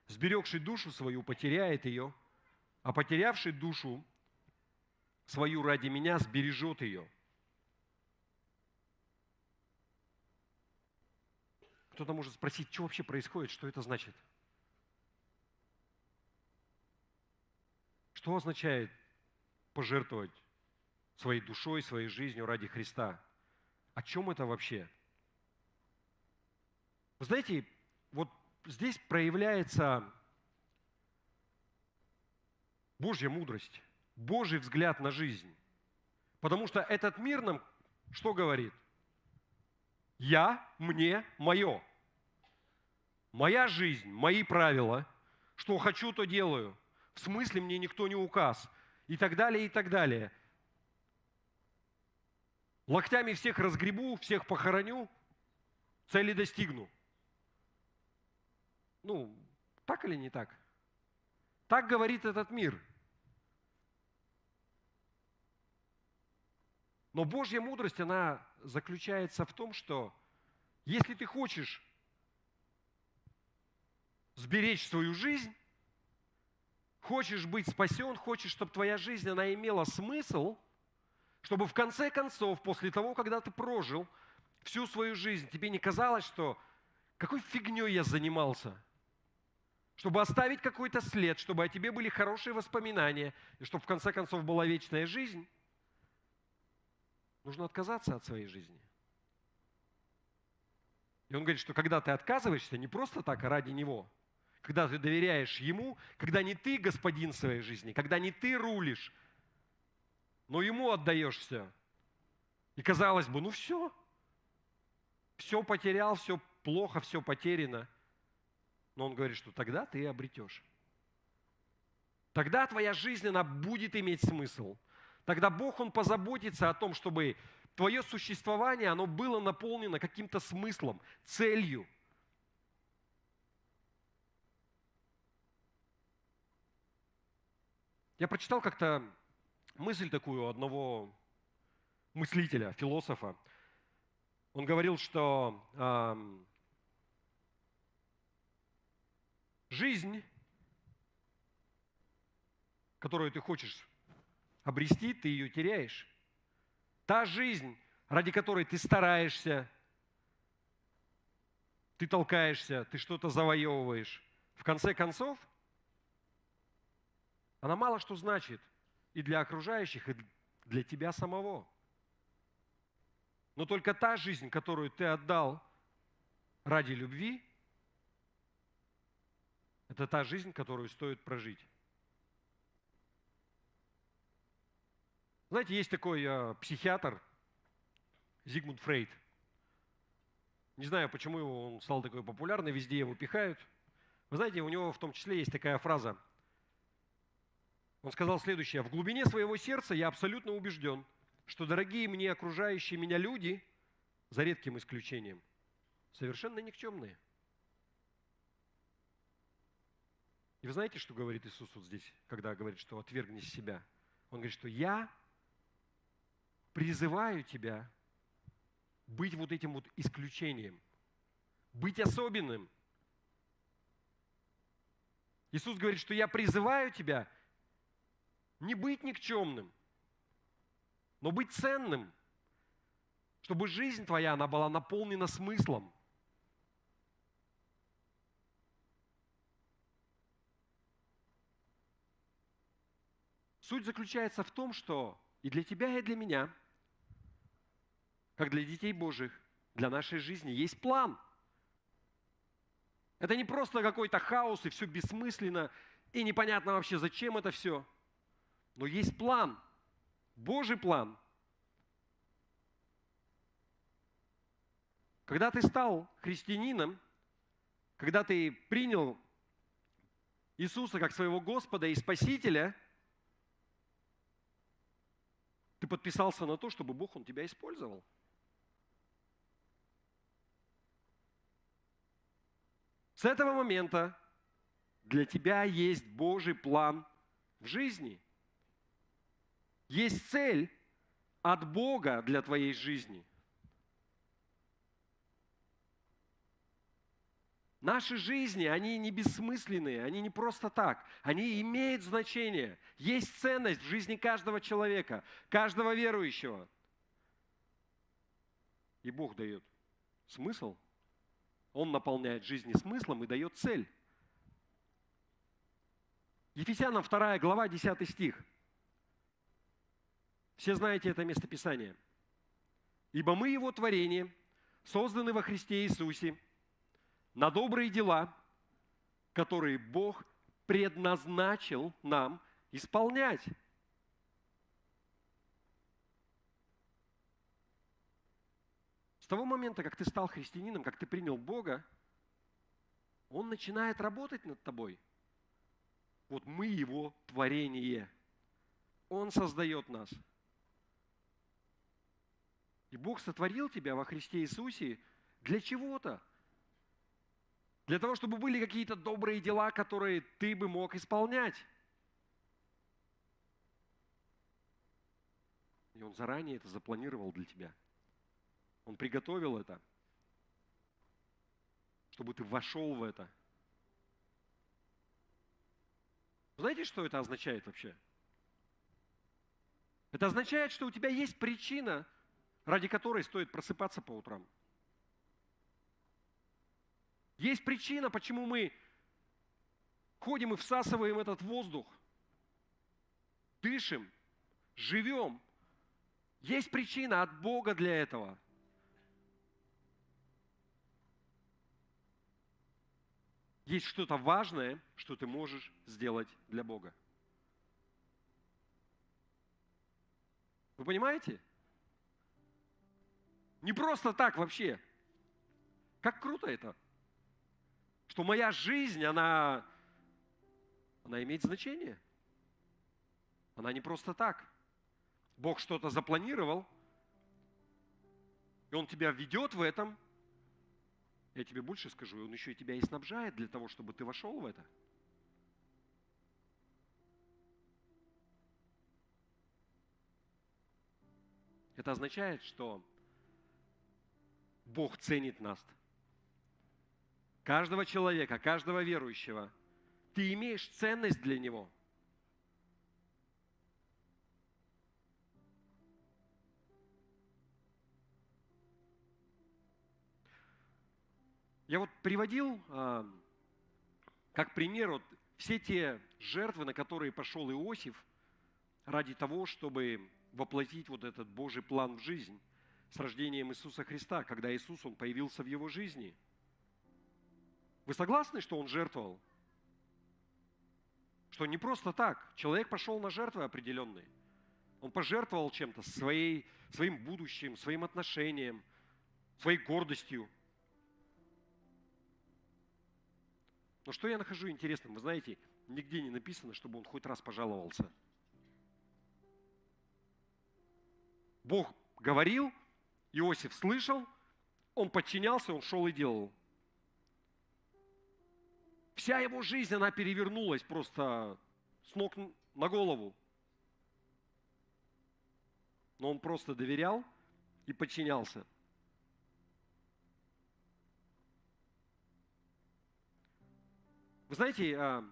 Сберегший душу свою потеряет ее, а потерявший душу свою ради Меня сбережет ее». Кто-то может спросить, что вообще происходит, что это значит? Что означает пожертвовать своей душой, своей жизнью ради Христа? О чем это вообще? Вы знаете, вот здесь проявляется Божья мудрость, Божий взгляд на жизнь. Потому что этот мир нам что говорит? Я, мне, мое. Моя жизнь, мои правила. Что хочу, то делаю. В смысле мне никто не указ. И так далее, и так далее. Локтями всех разгребу, всех похороню, цели достигну. Так или не так? Так говорит этот мир. Но Божья мудрость, она заключается в том, что если ты хочешь сберечь свою жизнь, хочешь быть спасен, хочешь, чтобы твоя жизнь, она имела смысл, чтобы в конце концов, после того, когда ты прожил всю свою жизнь, тебе не казалось, что какой фигней я занимался, чтобы оставить какой-то след, чтобы о тебе были хорошие воспоминания, и чтобы в конце концов была вечная жизнь, нужно отказаться от своей жизни. И он говорит, что когда ты отказываешься, не просто так, а ради Него, когда ты доверяешь Ему, когда не ты господин своей жизни, когда не ты рулишь, но Ему отдаешь все. И казалось бы, все потерял, все плохо, все потеряно. Но он говорит, что тогда ты обретешь. тогда твоя жизнь, она будет иметь смысл. Тогда Бог, Он позаботится о том, чтобы твое существование, оно было наполнено каким-то смыслом, целью. Я прочитал как-то мысль такую одного мыслителя, философа. Он говорил, что жизнь, которую ты хочешь обрести, ты ее теряешь. Та жизнь, ради которой ты стараешься, ты толкаешься, ты что-то завоевываешь, в конце концов, она мало что значит и для окружающих, и для тебя самого. Но только та жизнь, которую ты отдал ради любви, это та жизнь, которую стоит прожить. Знаете, есть такой психиатр Зигмунд Фрейд. Не знаю, почему он стал такой популярный, везде его пихают. Вы знаете, у него в том числе есть такая фраза. Он сказал следующее: «В глубине своего сердца я абсолютно убежден, что дорогие мне окружающие меня люди, за редким исключением, совершенно никчемные». И вы знаете, что говорит Иисус вот здесь, когда говорит, что отвергни себя? Он говорит, что я призываю тебя быть вот этим вот исключением, быть особенным. Иисус говорит, что я призываю тебя не быть никчемным, но быть ценным, чтобы жизнь твоя, она была наполнена смыслом. Суть заключается в том, что и для тебя, и для меня, как для детей Божьих, для нашей жизни есть план. Это не просто какой-то хаос, и все бессмысленно, и непонятно вообще, зачем это все. Но есть план, Божий план. Когда ты стал христианином, когда ты принял Иисуса как своего Господа и Спасителя, ты подписался на то, чтобы Бог, Он тебя использовал. С этого момента для тебя есть Божий план в жизни. Есть цель от Бога для твоей жизни. Наши жизни, они не бессмысленные, они не просто так. Они имеют значение. Есть ценность в жизни каждого человека, каждого верующего. И Бог дает смысл. Он наполняет жизни смыслом и дает цель. Ефесянам 2 глава, 10 стих. Все знаете это местописание. «Ибо мы Его творение, созданы во Христе Иисусе, на добрые дела, которые Бог предназначил нам исполнять». С того момента, как ты стал христианином, как ты принял Бога, Он начинает работать над тобой. Вот мы Его творение. Он создает нас. И Бог сотворил тебя во Христе Иисусе для чего-то. Для того, чтобы были какие-то добрые дела, которые ты бы мог исполнять. И Он заранее это запланировал для тебя. Он приготовил это, чтобы ты вошел в это. Знаете, что это означает вообще? Это означает, что у тебя есть причина, ради которой стоит просыпаться по утрам. Есть причина, почему мы ходим и всасываем этот воздух, дышим, живем. Есть причина от Бога для этого. Есть что-то важное, что ты можешь сделать для Бога. Вы понимаете? Не просто так вообще. Как круто это, что моя жизнь, она имеет значение. она не просто так. Бог что-то запланировал, и Он тебя ведет в этом. Я тебе больше скажу, Он еще и тебя и снабжает для того, чтобы ты вошел в это. Это означает, что Бог ценит нас. Каждого человека, каждого верующего. Ты имеешь ценность для Него. Я вот приводил как пример вот все те жертвы, на которые пошел Иосиф ради того, чтобы воплотить вот этот Божий план в жизнь с рождением Иисуса Христа, когда Иисус, Он появился в его жизни. Вы согласны, что Он жертвовал? Что не просто так. Человек пошел на жертвы определенные. Он пожертвовал чем-то, своим будущим, своим отношением, своей гордостью. Но что я нахожу интересным? Вы знаете, нигде не написано, чтобы он хоть раз пожаловался. Бог говорил, Иосиф слышал, он подчинялся, он шел и делал. Вся его жизнь, она перевернулась просто с ног на голову. Но он просто доверял и подчинялся. Вы знаете,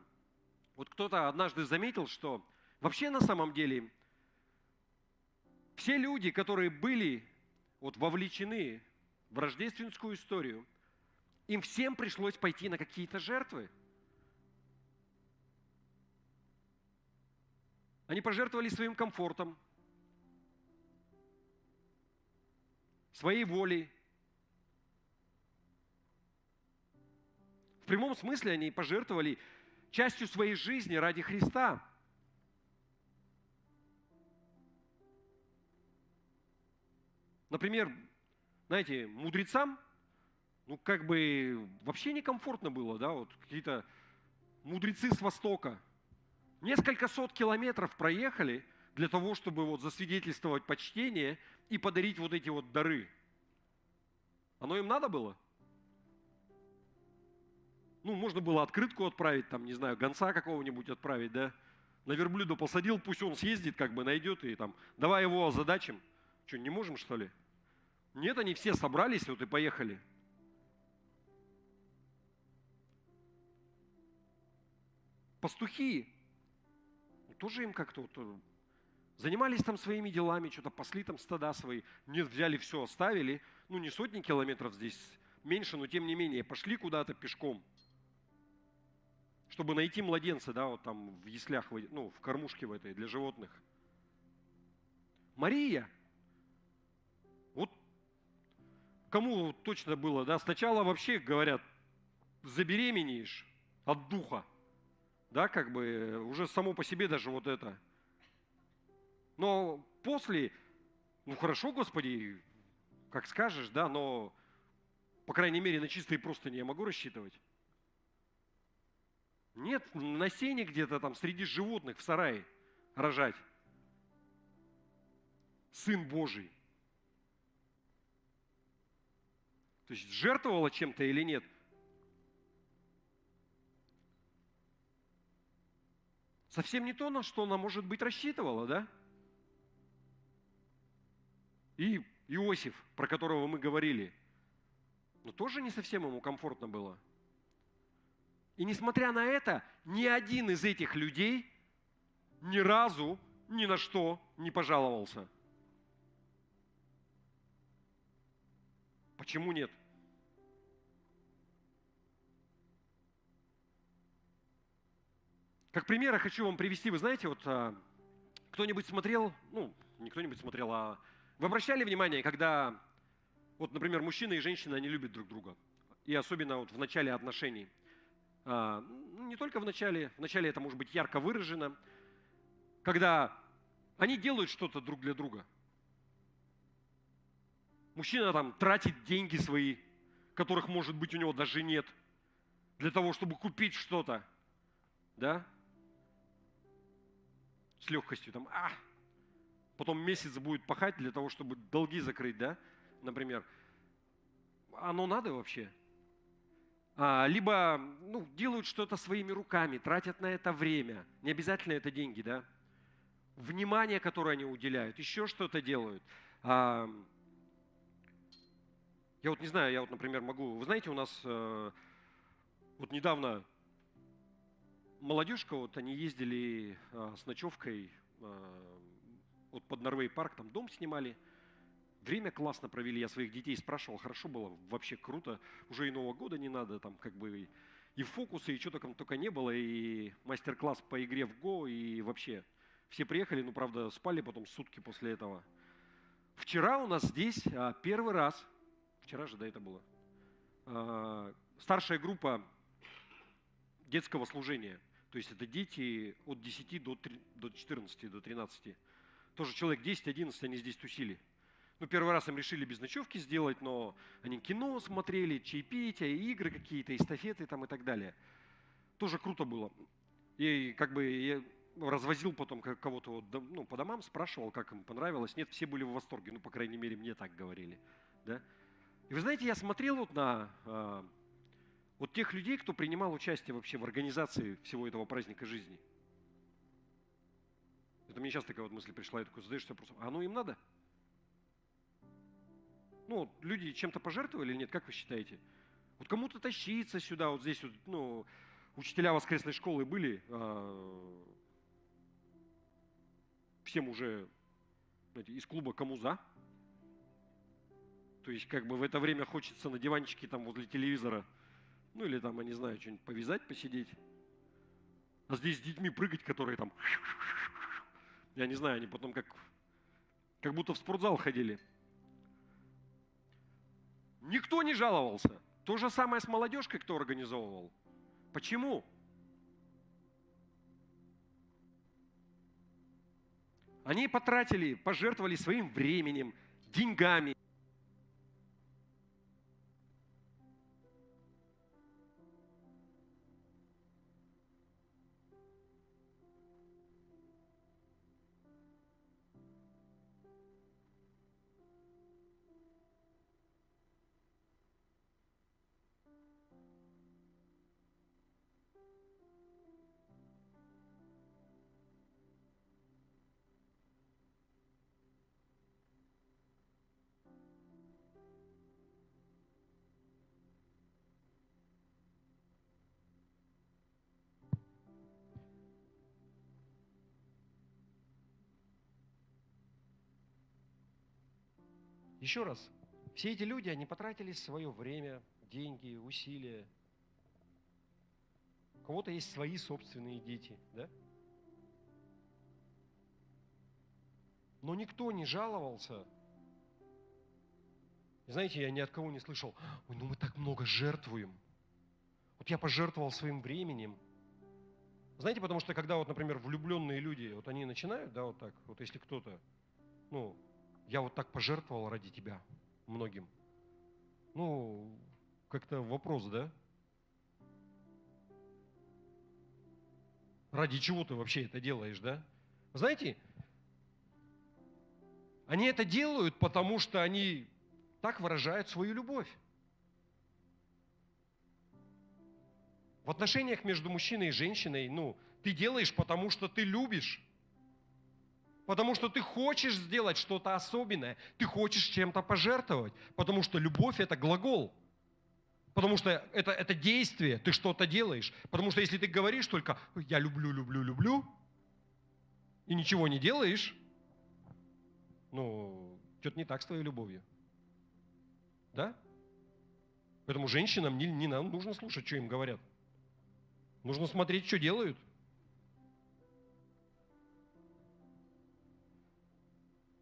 вот кто-то однажды заметил, что вообще на самом деле все люди, которые были вот вовлечены в рождественскую историю, им всем пришлось пойти на какие-то жертвы. Они пожертвовали своим комфортом, своей волей. В прямом смысле они пожертвовали частью своей жизни ради Христа. Например, знаете, мудрецам, как бы вообще некомфортно было, да, вот какие-то мудрецы с Востока. Несколько сот километров проехали для того, чтобы вот засвидетельствовать почтение и подарить вот эти вот дары. Оно им надо было? Можно было открытку отправить, там, не знаю, гонца какого-нибудь отправить, да? На верблюда посадил, пусть он съездит, как бы найдет, и там, давай его озадачим. Что, не можем, что ли? Нет, они все собрались, вот и поехали. Пастухи, тоже им как-то вот, занимались там своими делами, что-то пасли там стада свои. Нет, взяли все, оставили. Не сотни километров здесь, меньше, но тем не менее, пошли куда-то пешком, чтобы найти младенца, да, вот там в яслях, в кормушке в этой для животных. Мария, вот кому точно было, да, сначала вообще говорят, забеременеешь от духа, да, как бы уже само по себе даже вот это. Но после, хорошо, Господи, как скажешь, да, но, по крайней мере, на чистые простыни я могу рассчитывать. Нет, на сене где-то там среди животных в сарае рожать. Сын Божий. То есть жертвовала чем-то или нет? Совсем не то, на что она, может быть, рассчитывала, да? И Иосиф, про которого мы говорили, тоже не совсем ему комфортно было. И несмотря на это, ни один из этих людей ни разу ни на что не пожаловался. Почему нет? Как пример я хочу вам привести, вы знаете, вот кто-нибудь смотрел, не кто-нибудь смотрел, а вы обращали внимание, когда, вот, например, мужчина и женщина, они любят друг друга, и особенно вот в начале отношений. Не только в начале это может быть ярко выражено, когда они делают что-то друг для друга. Мужчина там тратит деньги свои, которых, может быть, у него даже нет, для того, чтобы купить что-то, да? с легкостью, там, потом месяц будет пахать для того, чтобы долги закрыть, да, например. Оно надо вообще? Либо делают что-то своими руками, тратят на это время. Не обязательно это деньги, да? Внимание, которое они уделяют, еще что-то делают. Я вот не знаю, я вот, например, могу... Вы знаете, у нас вот недавно молодежка, вот они ездили с ночевкой вот под Норвей парк, там дом снимали. Время классно провели, я своих детей спрашивал, хорошо было, вообще круто, уже и Нового года не надо, там как бы и фокусы, и что только не было, и мастер-класс по игре в Го, и вообще все приехали, правда, спали потом сутки после этого. Вчера у нас здесь первый раз, вчера же, да, это было, старшая группа детского служения, то есть это дети от 10 до 14, до 13, тоже человек 10-11 они здесь тусили. Первый раз им решили без ночевки сделать, но они кино смотрели, чаепития, игры какие-то, эстафеты там и так далее. Тоже круто было. И как бы я развозил потом кого-то по домам, спрашивал, как им понравилось. Нет, все были в восторге, по крайней мере, мне так говорили. Да? И вы знаете, я смотрел вот на вот тех людей, кто принимал участие вообще в организации всего этого праздника жизни. Это мне сейчас такая вот мысль пришла, я такой задаешь себе вопрос, оно им надо? Люди чем-то пожертвовали или нет, как вы считаете? Вот кому-то тащиться сюда, вот здесь вот, учителя воскресной школы были, всем уже, знаете, из клуба «Кому за?». То есть как бы в это время хочется на диванчике там возле телевизора, или там, я не знаю, что-нибудь повязать, посидеть. А здесь с детьми прыгать, которые там, я не знаю, они потом как будто в спортзал ходили. Никто не жаловался. То же самое с молодежкой, кто организовывал. Почему? Они потратили, пожертвовали своим временем, деньгами. Еще раз, все эти люди, они потратили свое время, деньги, усилия. У кого-то есть свои собственные дети, да? Но никто не жаловался. Знаете, я ни от кого не слышал, ой, мы так много жертвуем. Вот я пожертвовал своим временем. Знаете, потому что когда вот, например, влюбленные люди, вот они начинают, да, вот так, вот если кто-то, я вот так пожертвовал ради тебя многим. Как-то вопрос, да? Ради чего ты вообще это делаешь, да? Знаете, они это делают, потому что они так выражают свою любовь. В отношениях между мужчиной и женщиной, ты делаешь, потому что ты любишь. Потому что ты хочешь сделать что-то особенное, ты хочешь чем-то пожертвовать, потому что любовь – это глагол, потому что это действие, ты что-то делаешь. Потому что если ты говоришь только «я люблю, люблю, люблю» и ничего не делаешь, что-то не так с твоей любовью. Да? Поэтому женщинам не нам нужно слушать, что им говорят. Нужно смотреть, что делают.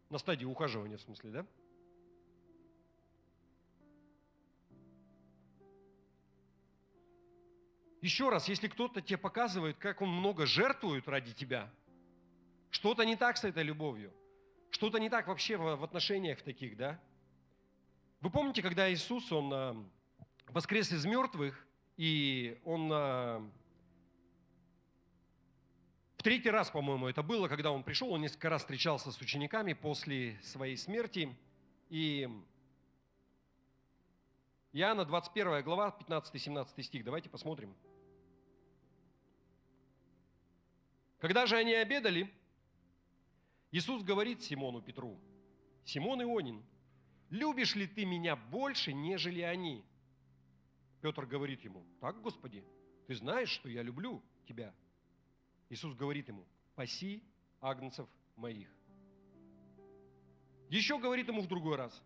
На стадии ухаживания, в смысле, да? Еще раз, если кто-то тебе показывает, как он много жертвует ради тебя, что-то не так с этой любовью, что-то не так вообще в отношениях таких, да? Вы помните, когда Иисус, Он воскрес из мертвых, и Он В третий раз, по-моему, это было, когда он пришел, он несколько раз встречался с учениками после своей смерти. И Иоанна 21 глава, 15-17 стих, давайте посмотрим. Когда же они обедали, Иисус говорит Симону Петру: «Симон Ионин, любишь ли ты меня больше, нежели они?» Петр говорит ему: «Так, Господи, ты знаешь, что я люблю тебя». Иисус говорит ему: «Паси агнцев моих». Еще говорит ему в другой раз: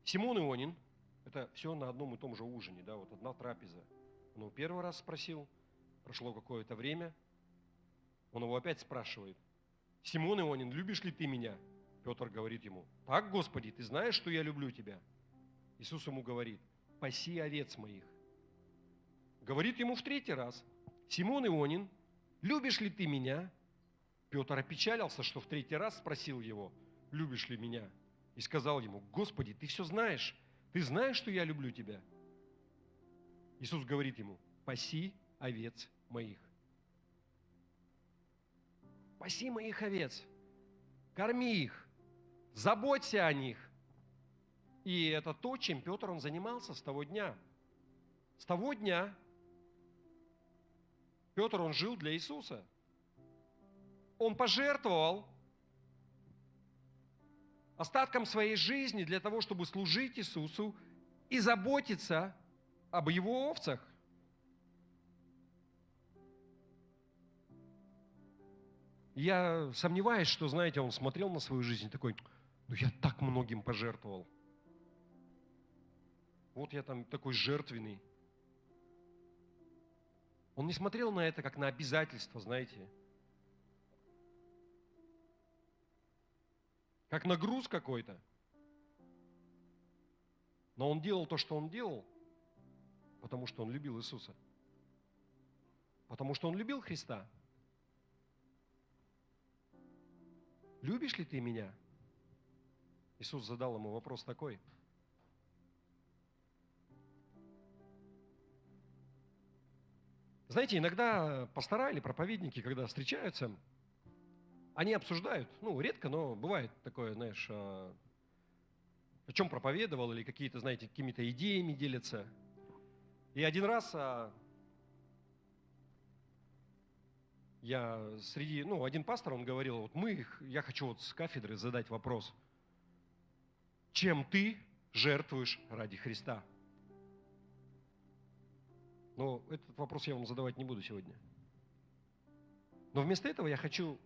«Симон Ионин», это все на одном и том же ужине, да, вот одна трапеза. Он его первый раз спросил, прошло какое-то время, он его опять спрашивает: «Симон Ионин, любишь ли ты меня?» Петр говорит ему: «Так, Господи, ты знаешь, что я люблю тебя». Иисус ему говорит: «Паси овец моих». Говорит ему в третий раз: «Симон Ионин, любишь ли ты меня?» Петр опечалился, что в третий раз спросил его: «Любишь ли меня?» И сказал ему: «Господи, ты все знаешь, ты знаешь, что я люблю тебя». Иисус говорит ему: «Паси овец моих». Паси моих овец, корми их, заботься о них. И это то, чем Петр, он занимался с того дня. С того дня Петр, он жил для Иисуса. Он пожертвовал остатком своей жизни для того, чтобы служить Иисусу и заботиться об его овцах. Я сомневаюсь, что, знаете, он смотрел на свою жизнь такой: ну я так многим пожертвовал. Вот я там такой жертвенный. Он не смотрел на это как на обязательство, знаете, как на груз какой-то. Но он делал то, что он делал, потому что он любил Иисуса. Потому что он любил Христа. Любишь ли ты меня? Иисус задал ему вопрос такой. Знаете, иногда пастора или проповедники, когда встречаются, они обсуждают, редко, но бывает такое, знаешь, о чем проповедовал, или какие-то, знаете, какими-то идеями делятся. И один раз один пастор, он говорил: я хочу вот с кафедры задать вопрос: чем ты жертвуешь ради Христа? Но этот вопрос я вам задавать не буду сегодня. Но вместо этого я хочу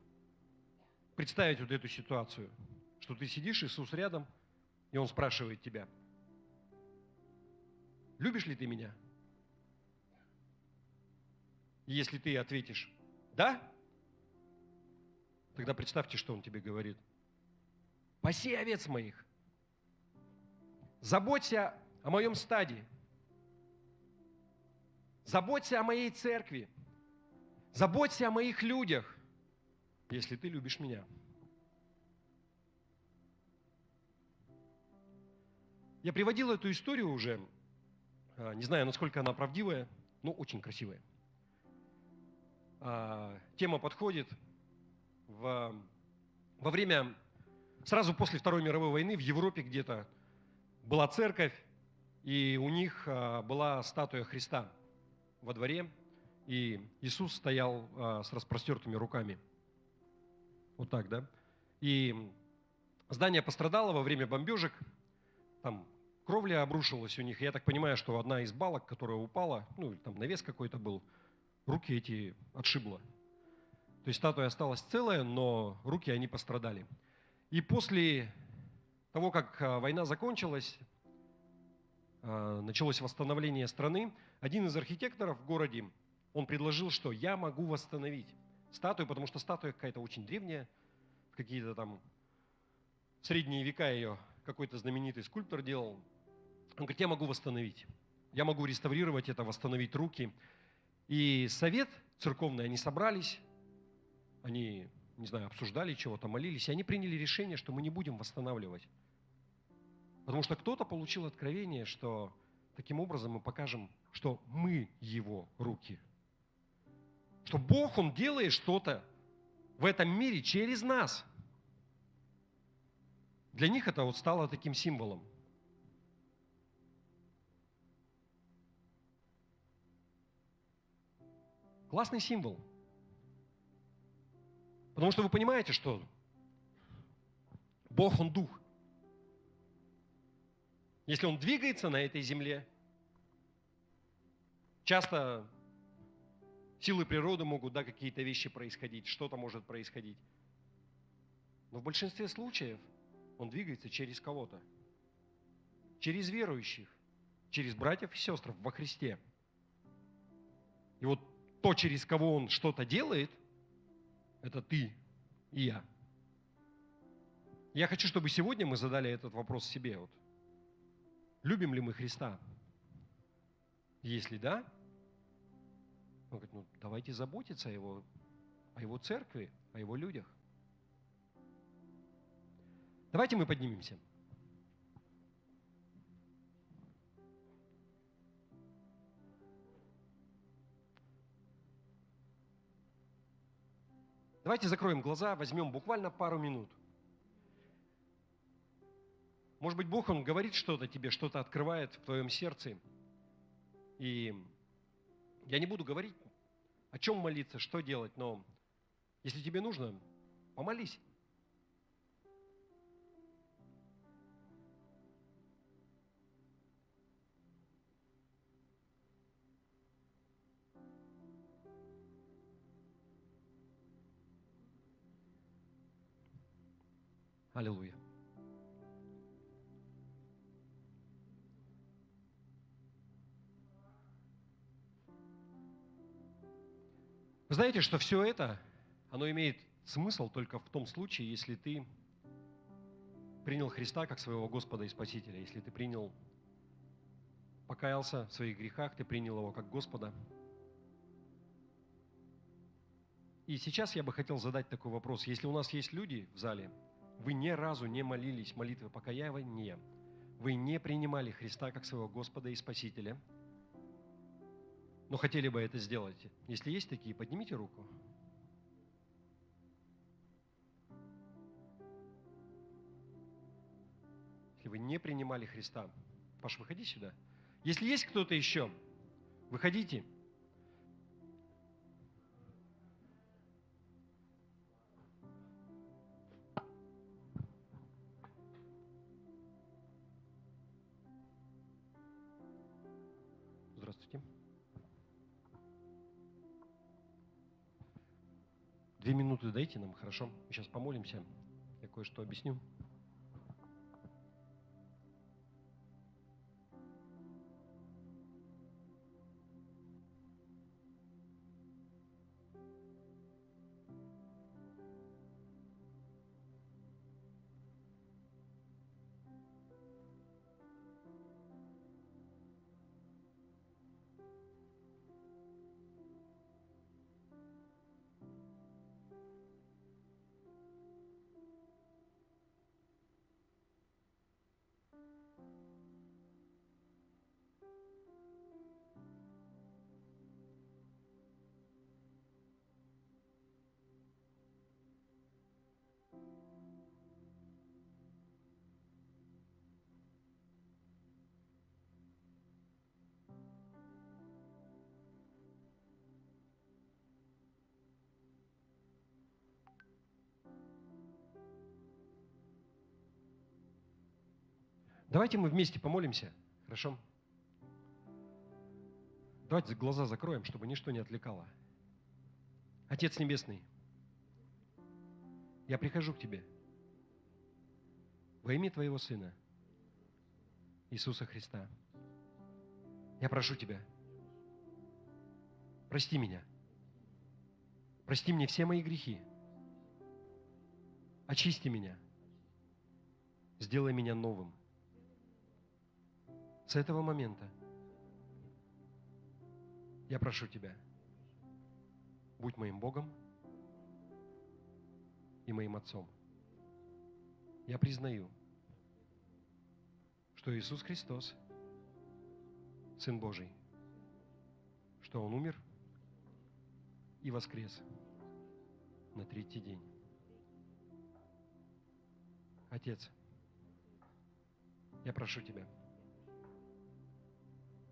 представить вот эту ситуацию, что ты сидишь, Иисус рядом, и Он спрашивает тебя: любишь ли ты меня? И если ты ответишь «да», тогда представьте, что Он тебе говорит: паси овец моих, заботься о моем стаде, заботься о моей церкви, заботься о моих людях, если ты любишь меня. Я приводил эту историю уже, не знаю, насколько она правдивая, но очень красивая. Тема подходит во время, сразу после Второй мировой войны в Европе где-то была церковь, и у них была статуя Христа во дворе, и Иисус стоял с распростертыми руками. Вот так, да? И здание пострадало во время бомбежек, там кровля обрушилась у них. Я так понимаю, что одна из балок, которая упала, там навес какой-то был, руки эти отшибло. То есть статуя осталась целая, но руки, они пострадали. И после того, как война закончилась, началось восстановление страны, один из архитекторов в городе, он предложил, что я могу восстановить статую, потому что статуя какая-то очень древняя, в какие-то там средние века ее какой-то знаменитый скульптор делал. Он говорит: я могу восстановить, я могу реставрировать это, восстановить руки. И совет церковный, они собрались, они, не знаю, обсуждали чего-то, молились, и они приняли решение, что мы не будем восстанавливать. Потому что кто-то получил откровение, что таким образом мы покажем, что мы его руки. Что Бог, Он делает что-то в этом мире через нас. Для них это вот стало таким символом. Классный символ. Потому что вы понимаете, что Бог, Он дух. Если Он двигается на этой земле, часто силы природы могут, да, какие-то вещи происходить, что-то может происходить. Но в большинстве случаев Он двигается через кого-то. Через верующих, через братьев и сестр во Христе. И вот то, через кого Он что-то делает, это ты и я. Я хочу, чтобы сегодня мы задали этот вопрос себе. Вот. Любим ли мы Христа? Если да, он говорит, ну давайте заботиться о его церкви, о Его людях. Давайте мы поднимемся. Давайте закроем глаза, возьмем буквально пару минут. Может быть, Бог, Он говорит что-то тебе, что-то открывает в твоем сердце. И я не буду говорить, о чем молиться, что делать, но если тебе нужно, помолись. Аллилуйя. Вы знаете, что все это, оно имеет смысл только в том случае, если ты принял Христа как своего Господа и Спасителя, если ты покаялся в своих грехах, ты принял Его как Господа. И сейчас я бы хотел задать такой вопрос. Если у нас есть люди в зале, вы ни разу не молились молитвой покаяния, вы не принимали Христа как своего Господа и Спасителя, но хотели бы это сделать. Если есть такие, поднимите руку. Если вы не принимали Христа, Паш, выходи сюда. Если есть кто-то еще, выходите. Здравствуйте. 2 минуты дайте нам, хорошо? Мы сейчас помолимся, я кое-что объясню. Давайте мы вместе помолимся, хорошо? Давайте глаза закроем, чтобы ничто не отвлекало. Отец Небесный, я прихожу к Тебе во имя Твоего Сына, Иисуса Христа. Я прошу Тебя, прости меня, прости мне все мои грехи, очисти меня, сделай меня новым. С этого момента я прошу Тебя, будь моим Богом и моим Отцом. Я признаю, что Иисус Христос – Сын Божий, что Он умер и воскрес на третий день. Отец, я прошу Тебя,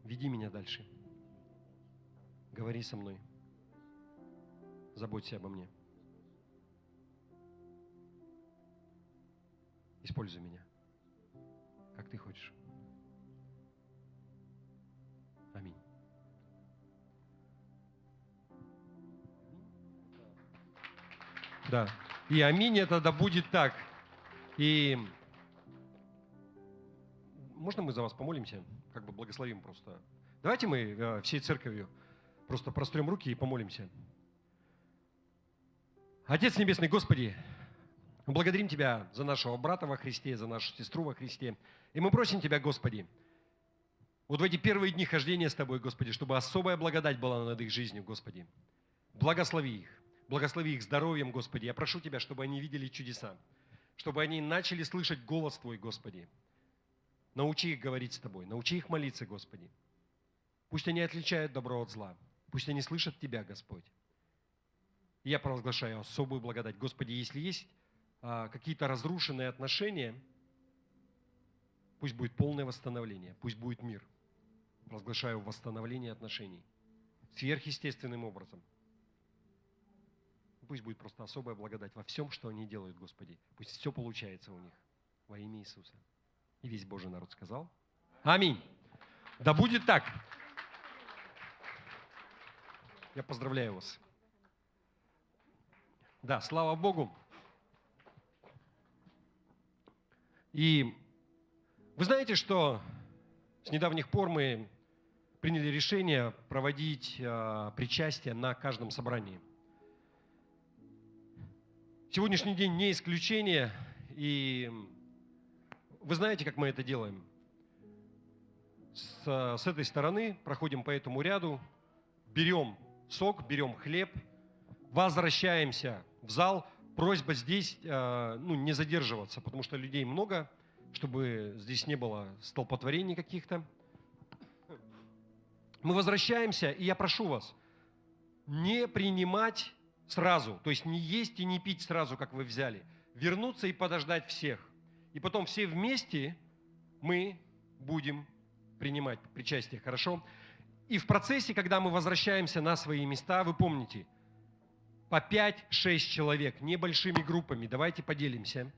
веди меня дальше. Говори со мной. Заботься обо мне. Используй меня, как Ты хочешь. Аминь. Да. И аминь это да будет так. И можно мы за вас помолимся? Как бы благословим просто. Давайте мы всей церковью просто прострем руки и помолимся. Отец Небесный, Господи, мы благодарим Тебя за нашего брата во Христе, за нашу сестру во Христе. И мы просим Тебя, Господи, вот в эти первые дни хождения с Тобой, Господи, чтобы особая благодать была над их жизнью, Господи. Благослови их здоровьем, Господи. Я прошу Тебя, чтобы они видели чудеса, чтобы они начали слышать голос Твой, Господи. Научи их говорить с Тобой, научи их молиться, Господи. Пусть они отличают добро от зла, пусть они слышат Тебя, Господь. И я провозглашаю особую благодать. Господи, если есть какие-то разрушенные отношения, пусть будет полное восстановление, пусть будет мир. Провозглашаю восстановление отношений сверхъестественным образом. Пусть будет просто особая благодать во всем, что они делают, Господи. Пусть все получается у них во имя Иисуса. И весь Божий народ сказал: аминь. Да будет так. Я поздравляю вас. Да, слава Богу. И вы знаете, что с недавних пор мы приняли решение проводить причастие на каждом собрании. Сегодняшний день не исключение, и вы знаете, как мы это делаем. С этой стороны проходим по этому ряду, берем сок, берем хлеб, возвращаемся в зал. Просьба здесь не задерживаться, потому что людей много, чтобы здесь не было столпотворений каких-то. Мы возвращаемся, и я прошу вас не принимать сразу, то есть не есть и не пить сразу, как вы взяли. Вернуться и подождать всех. И потом все вместе мы будем принимать причастие, хорошо? И в процессе, когда мы возвращаемся на свои места, вы помните, по 5-6 человек, небольшими группами, давайте поделимся,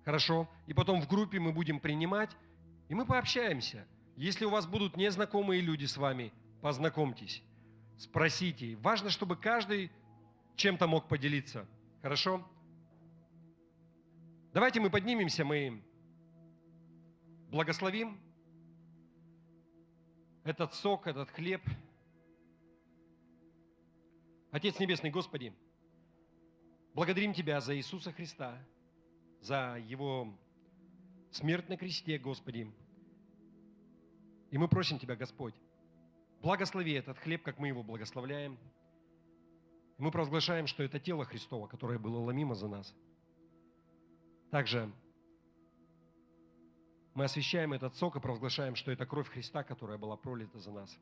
хорошо? И потом в группе мы будем принимать, и мы пообщаемся. Если у вас будут незнакомые люди с вами, познакомьтесь, спросите. Важно, чтобы каждый чем-то мог поделиться. Хорошо? Давайте мы поднимемся, мы благословим этот сок, этот хлеб. Отец Небесный, Господи, благодарим Тебя за Иисуса Христа, за Его смерть на кресте, Господи. И мы просим Тебя, Господь, благослови этот хлеб, как мы его благословляем. Мы провозглашаем, что это тело Христово, которое было ломимо за нас. Также мы освящаем этот сок и провозглашаем, что это кровь Христа, которая была пролита за нас.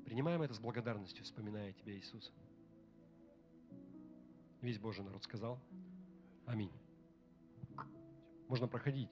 Принимаем это с благодарностью, вспоминая Тебя, Иисус. Весь Божий народ сказал: аминь. Можно проходить.